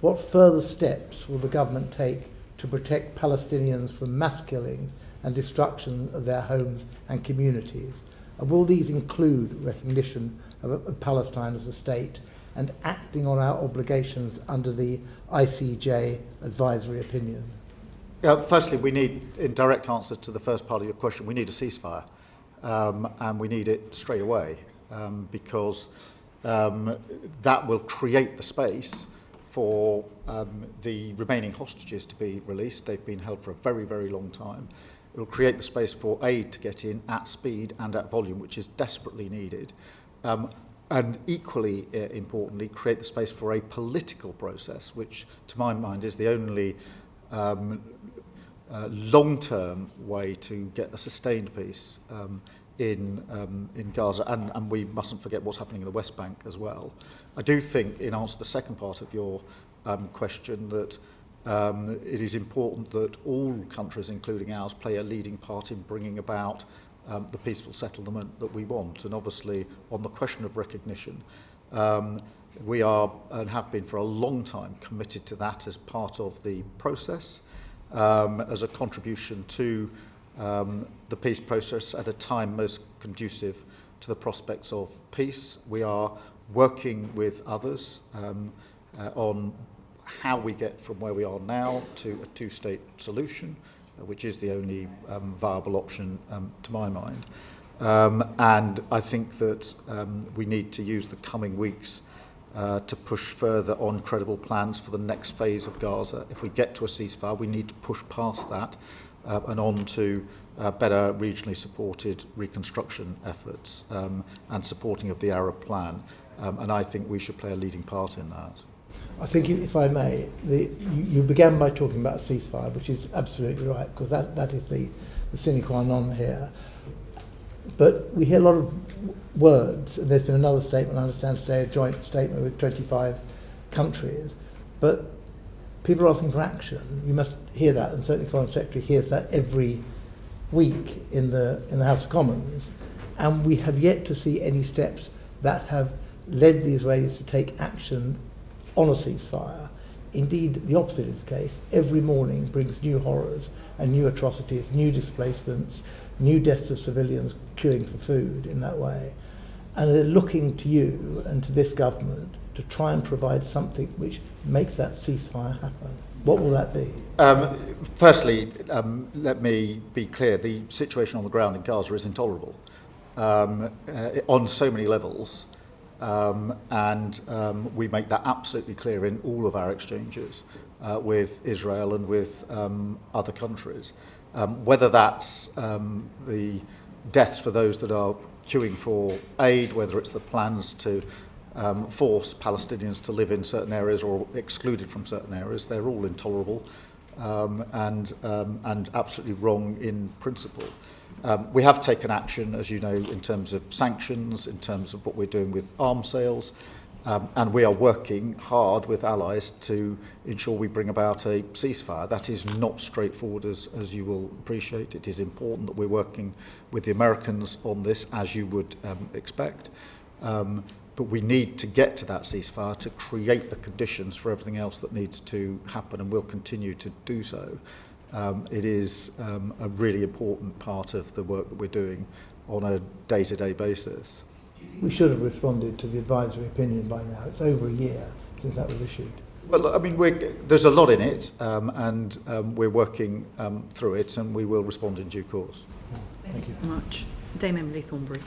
What further steps will the government take to protect Palestinians from mass killing and destruction of their homes and communities? And will these include recognition of Palestine as a state and acting on our obligations under the ICJ advisory opinion? Firstly, we need, in direct answer to the first part of your question, we need a ceasefire. And we need it straight away because that will create the space for the remaining hostages to be released. They've been held for a very, very long time. It will create the space for aid to get in at speed and at volume, which is desperately needed. And equally importantly, create the space for a political process, which to my mind is the only long-term way to get a sustained peace in Gaza, and we mustn't forget what's happening in the West Bank as well. I do think, in answer to the second part of your question, that it is important that all countries, including ours, play a leading part in bringing about the peaceful settlement that we want. And obviously, on the question of recognition, we are and have been for a long time committed to that as part of the process. As a contribution to the peace process at a time most conducive to the prospects of peace. We are working with others on how we get from where we are now to a two-state solution, which is the only viable option to my mind. And I think that we need to use the coming weeks to push further on credible plans for the next phase of Gaza. If we get to a ceasefire, we need to push past that and on to better regionally supported reconstruction efforts and supporting of the Arab plan. And I think we should play a leading part in that. I think, if I may, you began by talking about a ceasefire, which is absolutely right, because that is the sine qua non here. But we hear a lot of words, and there's been another statement, I understand today, a joint statement with 25 countries, but people are asking for action. You must hear that, and certainly the Foreign Secretary hears that every week in the House of Commons, and we have yet to see any steps that have led the Israelis to take action on a ceasefire. Indeed, the opposite is the case. Every morning brings new horrors and new atrocities, new displacements, new deaths of civilians queuing for food in that way. And they're looking to you and to this government to try and provide something which makes that ceasefire happen. What will that be? Firstly, let me be clear. The situation on the ground in Gaza is intolerable on so many levels. And we make that absolutely clear in all of our exchanges with Israel and with other countries. Whether that's the deaths for those that are queuing for aid, whether it's the plans to force Palestinians to live in certain areas or excluded from certain areas, they're all intolerable and absolutely wrong in principle. We have taken action, as you know, in terms of sanctions, in terms of what we're doing with arms sales, and we are working hard with allies to ensure we bring about a ceasefire. That is not straightforward, as you will appreciate. It is important that we're working with the Americans on this, as you would expect. But we need to get to that ceasefire to create the conditions for everything else that needs to happen, and will continue to do so. It is a really important part of the work that we're doing on a day-to-day basis. We should have responded to the advisory opinion by now. It's over a year since that was issued. Well, I mean, there's a lot in it, and we're working through it, and we will respond in due course. Thank you very much. Dame Emily Thornbury.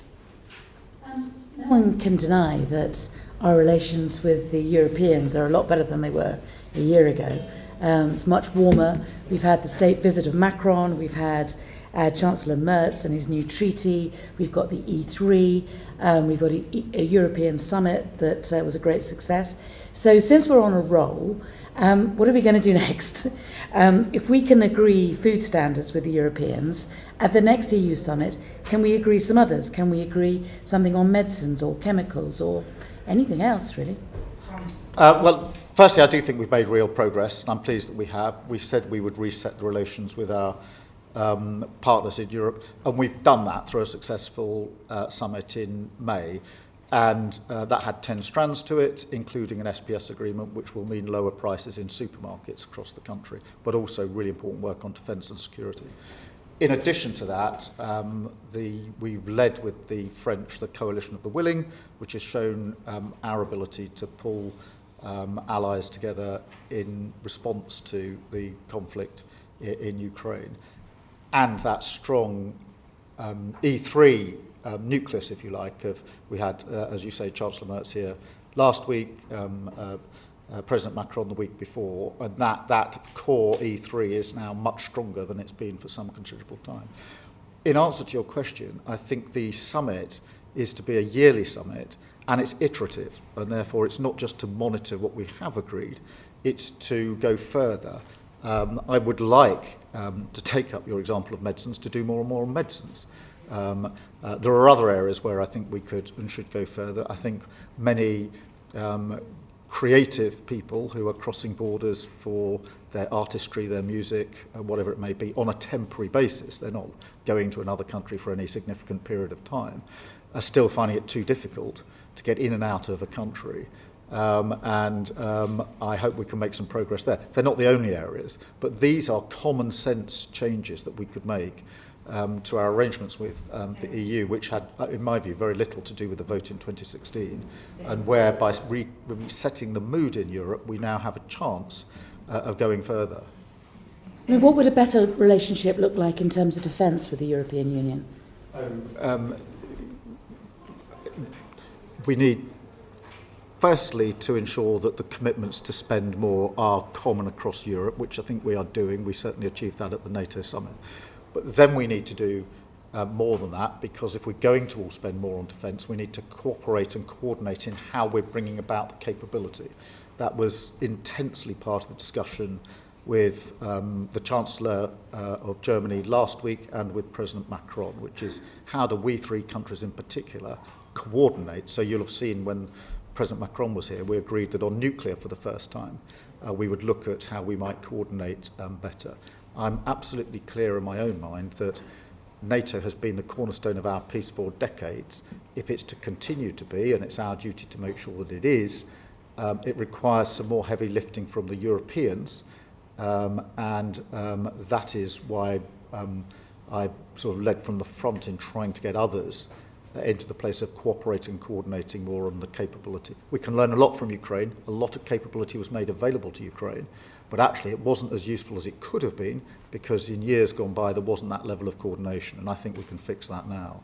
No one can deny that our relations with the Europeans are a lot better than they were a year ago. It's much warmer. We've had the state visit of Macron. We've had Chancellor Merz and his new treaty. We've got the E3. We've got a European summit that was a great success. So since we're on a roll, what are we going to do next? If we can agree food standards with the Europeans, at the next EU summit, can we agree some others? Can we agree something on medicines or chemicals or anything else, really? Well, firstly, I do think we've made real progress, and I'm pleased that we have. We said we would reset the relations with our partners in Europe, and we've done that through a successful summit in May. And that had 10 strands to it, including an SPS agreement, which will mean lower prices in supermarkets across the country, but also really important work on defence and security. In addition to that, we've led with the French the Coalition of the Willing, which has shown our ability to pull allies together in response to the conflict in Ukraine. And that strong E3 nucleus, if you like, of we had, as you say, Chancellor Merz here last week, President Macron the week before, and that core E3 is now much stronger than it's been for some considerable time. In answer to your question, I think the summit is to be a yearly summit, and it's iterative, and therefore it's not just to monitor what we have agreed, it's to go further. I would like to take up your example of medicines, to do more and more on medicines. There are other areas where I think we could and should go further. I think many creative people who are crossing borders for their artistry, their music, whatever it may be, on a temporary basis, they're not going to another country for any significant period of time, are still finding it too difficult to get in and out of a country. I hope we can make some progress there. They're not the only areas, but these are common sense changes that we could make to our arrangements with the EU, which had, in my view, very little to do with the vote in 2016, and where by resetting the mood in Europe, we now have a chance of going further. I mean, what would a better relationship look like in terms of defence with the European Union? We need, firstly, to ensure that the commitments to spend more are common across Europe, which I think we are doing. We certainly achieved that at the NATO summit. But then we need to do more than that, because if we're going to all spend more on defence, we need to cooperate and coordinate in how we're bringing about the capability. That was intensely part of the discussion with the Chancellor of Germany last week and with President Macron, which is how do we three countries in particular coordinate. So you'll have seen when President Macron was here, we agreed that on nuclear for the first time, we would look at how we might coordinate better. I'm absolutely clear in my own mind that NATO has been the cornerstone of our peace for decades. If it's to continue to be, and it's our duty to make sure that it is, it requires some more heavy lifting from the Europeans, that is why I sort of led from the front in trying to get others into the place of cooperating, coordinating more on the capability. We can learn a lot from Ukraine. A lot of capability was made available to Ukraine, but actually it wasn't as useful as it could have been, because in years gone by there wasn't that level of coordination, and I think we can fix that now.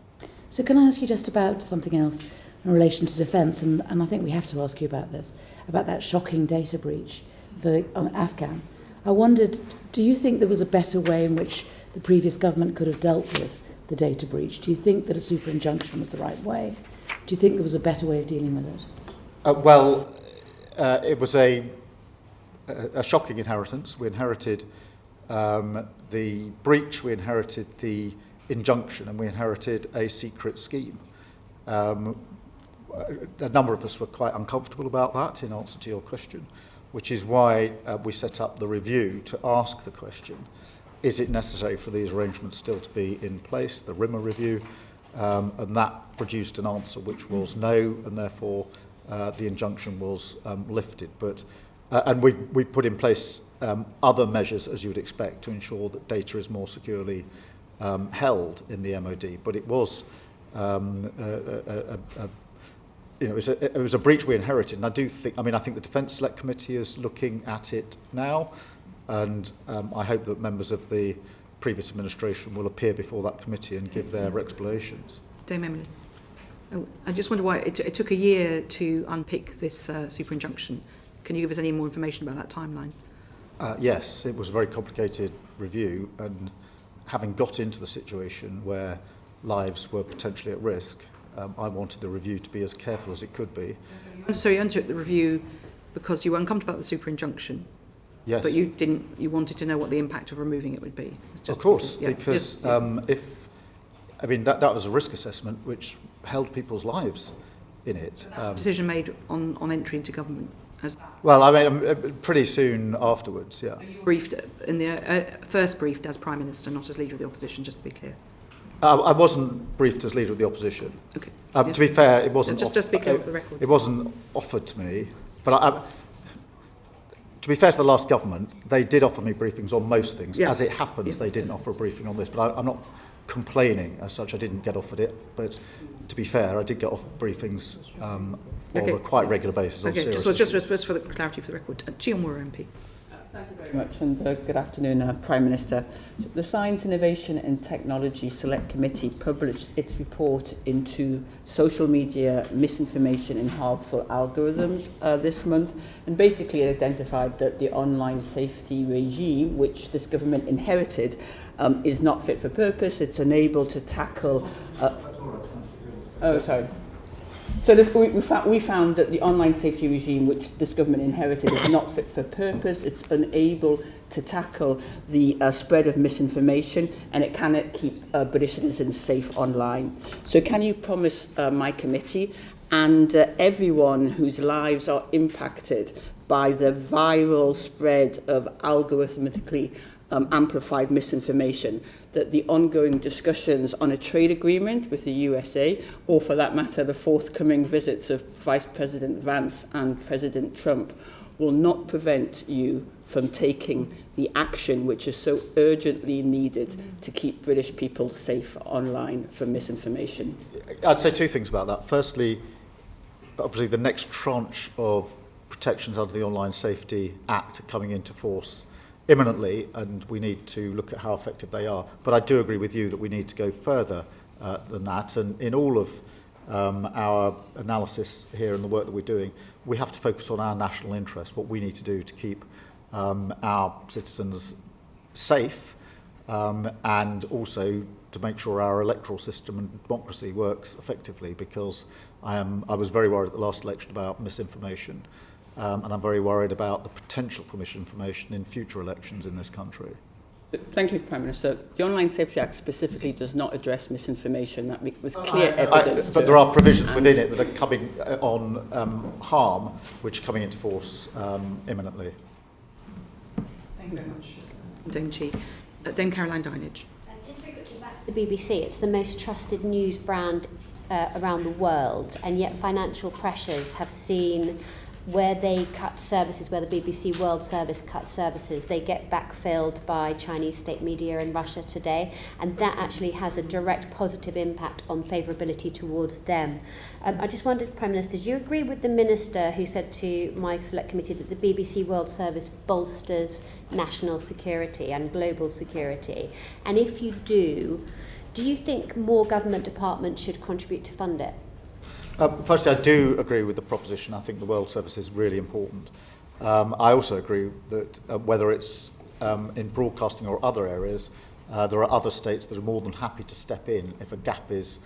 So can I ask you just about something else in relation to defence, and I think we have to ask you about this, about that shocking data breach for Afghan. I wondered, do you think there was a better way in which the previous government could have dealt with the data breach? Do you think that a super injunction was the right way? Do you think there was a better way of dealing with it? It was a shocking inheritance. We inherited the breach, we inherited the injunction, and we inherited a secret scheme. A number of us were quite uncomfortable about that, in answer to your question, which is why we set up the review to ask the question, is it necessary for these arrangements still to be in place, the RIMA review, and that produced an answer which was no, and therefore the injunction was lifted. And we've put in place other measures, as you would expect, to ensure that data is more securely held in the MOD. But it was it was a breach we inherited, and I think the Defence Select Committee is looking at it now, and I hope that members of the previous administration will appear before that committee and give their explanations. Dame Emily. I just wonder why it took a year to unpick this super injunction. Can you give us any more information about that timeline? Yes, it was a very complicated review, and having got into the situation where lives were potentially at risk, I wanted the review to be as careful as it could be. So you undertook the review because you were uncomfortable about the super injunction. Yes. But you wanted to know what the impact of removing it would be. It's just Of course, yeah. because that was a risk assessment which held people's lives in it. Decision made on entry into government. Well, pretty soon afterwards, yeah. Briefed in the first briefed as Prime Minister, not as Leader of the Opposition, just to be clear. I wasn't briefed as Leader of the Opposition. Okay. To be fair, it wasn't. Just be clear for the record. It wasn't offered to me, but to be fair to the last government, they did offer me briefings on most things. Yeah. As it happens, they didn't offer a briefing on this, but I'm not complaining as such. I didn't get offered it, but to be fair, I did get offered briefings on a quite regular basis. Okay, just for the clarity for the record. Chiomura MP. Thank you very much, and good afternoon, Prime Minister. The Science, Innovation and Technology Select Committee published its report into social media misinformation and harmful algorithms this month, and basically identified that the online safety regime, which this government inherited, is not fit for purpose. It's unable to tackle... So we found that the online safety regime, which this government inherited, is not fit for purpose. It's unable to tackle the spread of misinformation, and it cannot keep British citizens safe online. So can you promise my committee and everyone whose lives are impacted by the viral spread of algorithmically amplified misinformation, that the ongoing discussions on a trade agreement with the USA, or for that matter the forthcoming visits of Vice President Vance and President Trump, will not prevent you from taking the action which is so urgently needed to keep British people safe online from misinformation? I'd say two things about that. Firstly, obviously the next tranche of protections under the Online Safety Act are coming into force imminently, and we need to look at how effective they are. But I do agree with you that we need to go further than that, and in all of our analysis here and the work that we're doing, we have to focus on our national interest, what we need to do to keep our citizens safe, and also to make sure our electoral system and democracy works effectively, because I was very worried at the last election about misinformation. And I'm very worried about the potential for misinformation in future elections in this country. Thank you, Prime Minister. The Online Safety Act specifically does not address misinformation. That was clear evidence. But there are provisions within it that are coming on harm, which are coming into force imminently. Thank you very much. Dame Chi. Dame Caroline Dinage. Just very quickly back to the BBC. It's the most trusted news brand around the world, and yet financial pressures have seen where they cut services, where the BBC World Service cuts services, they get backfilled by Chinese state media in Russia today, and that actually has a direct positive impact on favourability towards them. I just wondered, Prime Minister, do you agree with the Minister who said to my select committee that the BBC World Service bolsters national security and global security? And if you do you think more government departments should contribute to fund it? Firstly, I do agree with the proposition. I think the World Service is really important. I also agree that whether it's in broadcasting or other areas, there are other states that are more than happy to step in if a gap is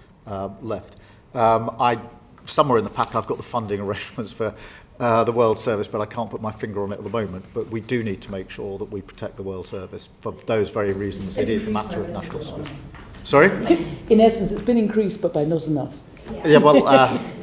left. Somewhere in the pack I've got the funding arrangements for the World Service, but I can't put my finger on it at the moment. But we do need to make sure that we protect the World Service for those very reasons. It is a matter of national security. Sorry? In essence, it's been increased, but by not enough. Yeah, well,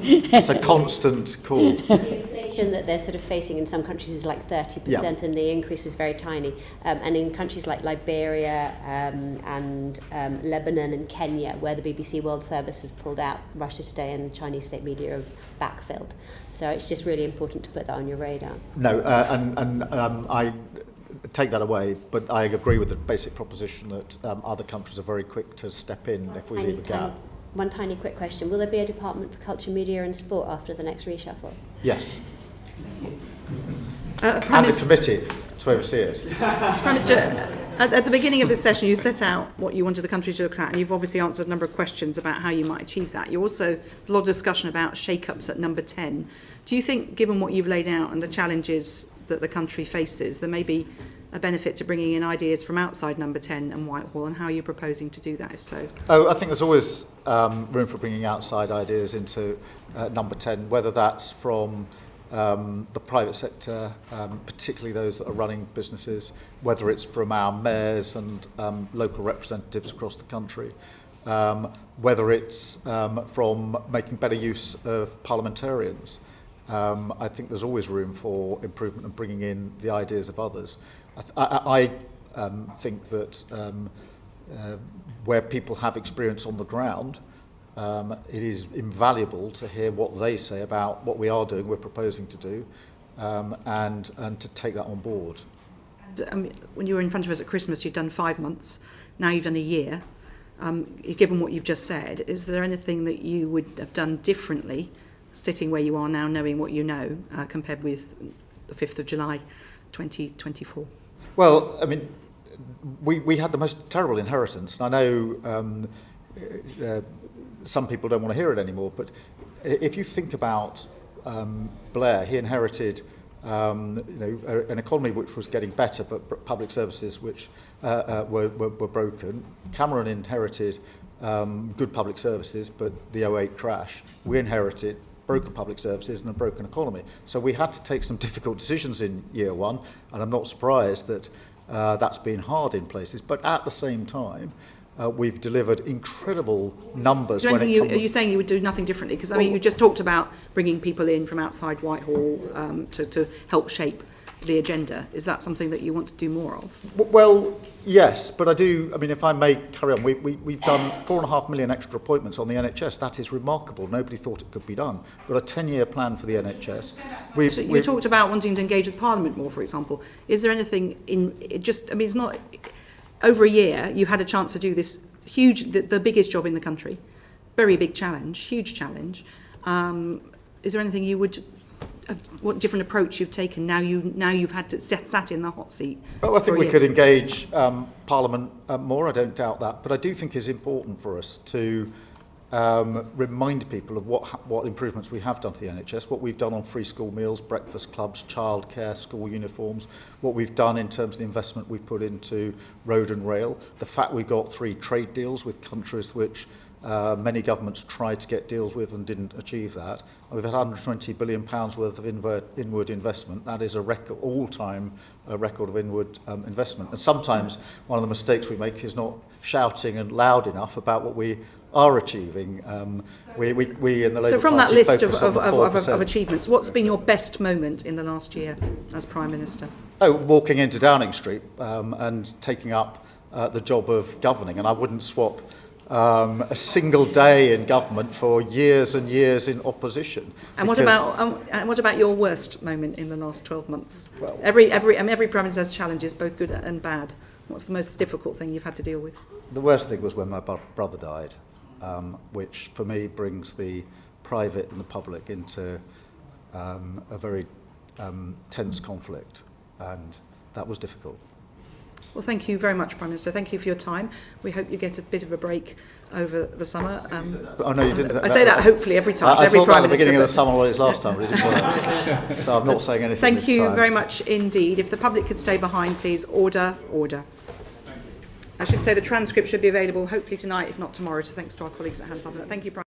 it's a constant call. The inflation that they're sort of facing in some countries is like 30%, yeah. And the increase is very tiny. And in countries like Liberia and Lebanon and Kenya, where the BBC World Service has pulled out, Russia Today and Chinese state media have backfilled. So it's just really important to put that on your radar. No, and I take that away, but I agree with the basic proposition that other countries are very quick to step in if we leave a gap. One tiny quick question. Will there be a Department for Culture, Media and Sport after the next reshuffle? Yes. And a committee to oversee it. Prime Minister, at the beginning of this session you set out what you wanted the country to look at, and you've obviously answered a number of questions about how you might achieve that. You also, there's a lot of discussion about shake-ups at number 10. Do you think, given what you've laid out and the challenges that the country faces, there may be a benefit to bringing in ideas from outside number 10 and Whitehall, and how are you proposing to do that, if so? Oh, I think there's always room for bringing outside ideas into number 10, whether that's from the private sector, particularly those that are running businesses, whether it's from our mayors and local representatives across the country, whether it's from making better use of parliamentarians. I think there's always room for improvement and bringing in the ideas of others. I think that where people have experience on the ground, it is invaluable to hear what they say about what we are doing, we're proposing to do, and to take that on board. When you were in front of us at Christmas, you'd done 5 months. Now you've done a year. Given what you've just said, is there anything that you would have done differently, sitting where you are now, knowing what you know, compared with the 5th of July 2024? Well, I mean, we had the most terrible inheritance. And I know some people don't want to hear it anymore, but if you think about Blair, he inherited an economy which was getting better, but public services which were broken. Cameron inherited good public services, but the 2008 crash. We inherited broken public services and a broken economy. So we had to take some difficult decisions in year one, and I'm not surprised that that's been hard in places. But at the same time, we've delivered incredible numbers. Are you saying you would do nothing differently? Because I mean, you just talked about bringing people in from outside Whitehall to help shape the agenda. Is that something that you want to do more of? Well, yes, but I do. I mean, if I may carry on, we've done 4.5 million extra appointments on the NHS. That is remarkable. Nobody thought it could be done. We've got a 10-year plan for the NHS. So you talked about wanting to engage with Parliament more, for example. Is there anything in it? Just, I mean, it's not. Over a year, you had a chance to do this huge, the biggest job in the country, very big challenge, huge challenge. Is there anything you would, what different approach you've taken now you've had to sat in the hot seat? Well, I think we could engage Parliament more. I don't doubt that, but I do think it's important for us to remind people of what improvements we have done to the NHS, what we've done on free school meals, breakfast clubs, childcare, school uniforms, what we've done in terms of the investment we've put into road and rail, the fact we got 3 trade deals with countries which many governments tried to get deals with and didn't achieve that. We've had £120 billion worth of inward investment. That is a record, all-time record of inward investment. And sometimes one of the mistakes we make is not shouting and loud enough about what we are achieving. We in the Labour So from Party that list of achievements, what's been your best moment in the last year as Prime Minister? Oh, walking into Downing Street and taking up the job of governing. And I wouldn't swap a single day in government for years and years in opposition. And what about your worst moment in the last 12 months? Well, every Prime Minister has challenges, both good and bad. What's the most difficult thing you've had to deal with? The worst thing was when my brother died, which for me brings the private and the public into a very tense conflict, and that was difficult. Well, thank you very much, Prime Minister. Thank you for your time. We hope you get a bit of a break over the summer. Oh, no, you didn't. I say that hopefully every time. I every thought Prime that at the Minister, beginning of the summer holidays last time, but it didn't work. So I'm not saying anything Thank this you time. very much indeed. If the public could stay behind, please. Order, order. I should say the transcript should be available hopefully tonight, if not tomorrow. So thanks to our colleagues at Hans Thank you, Prime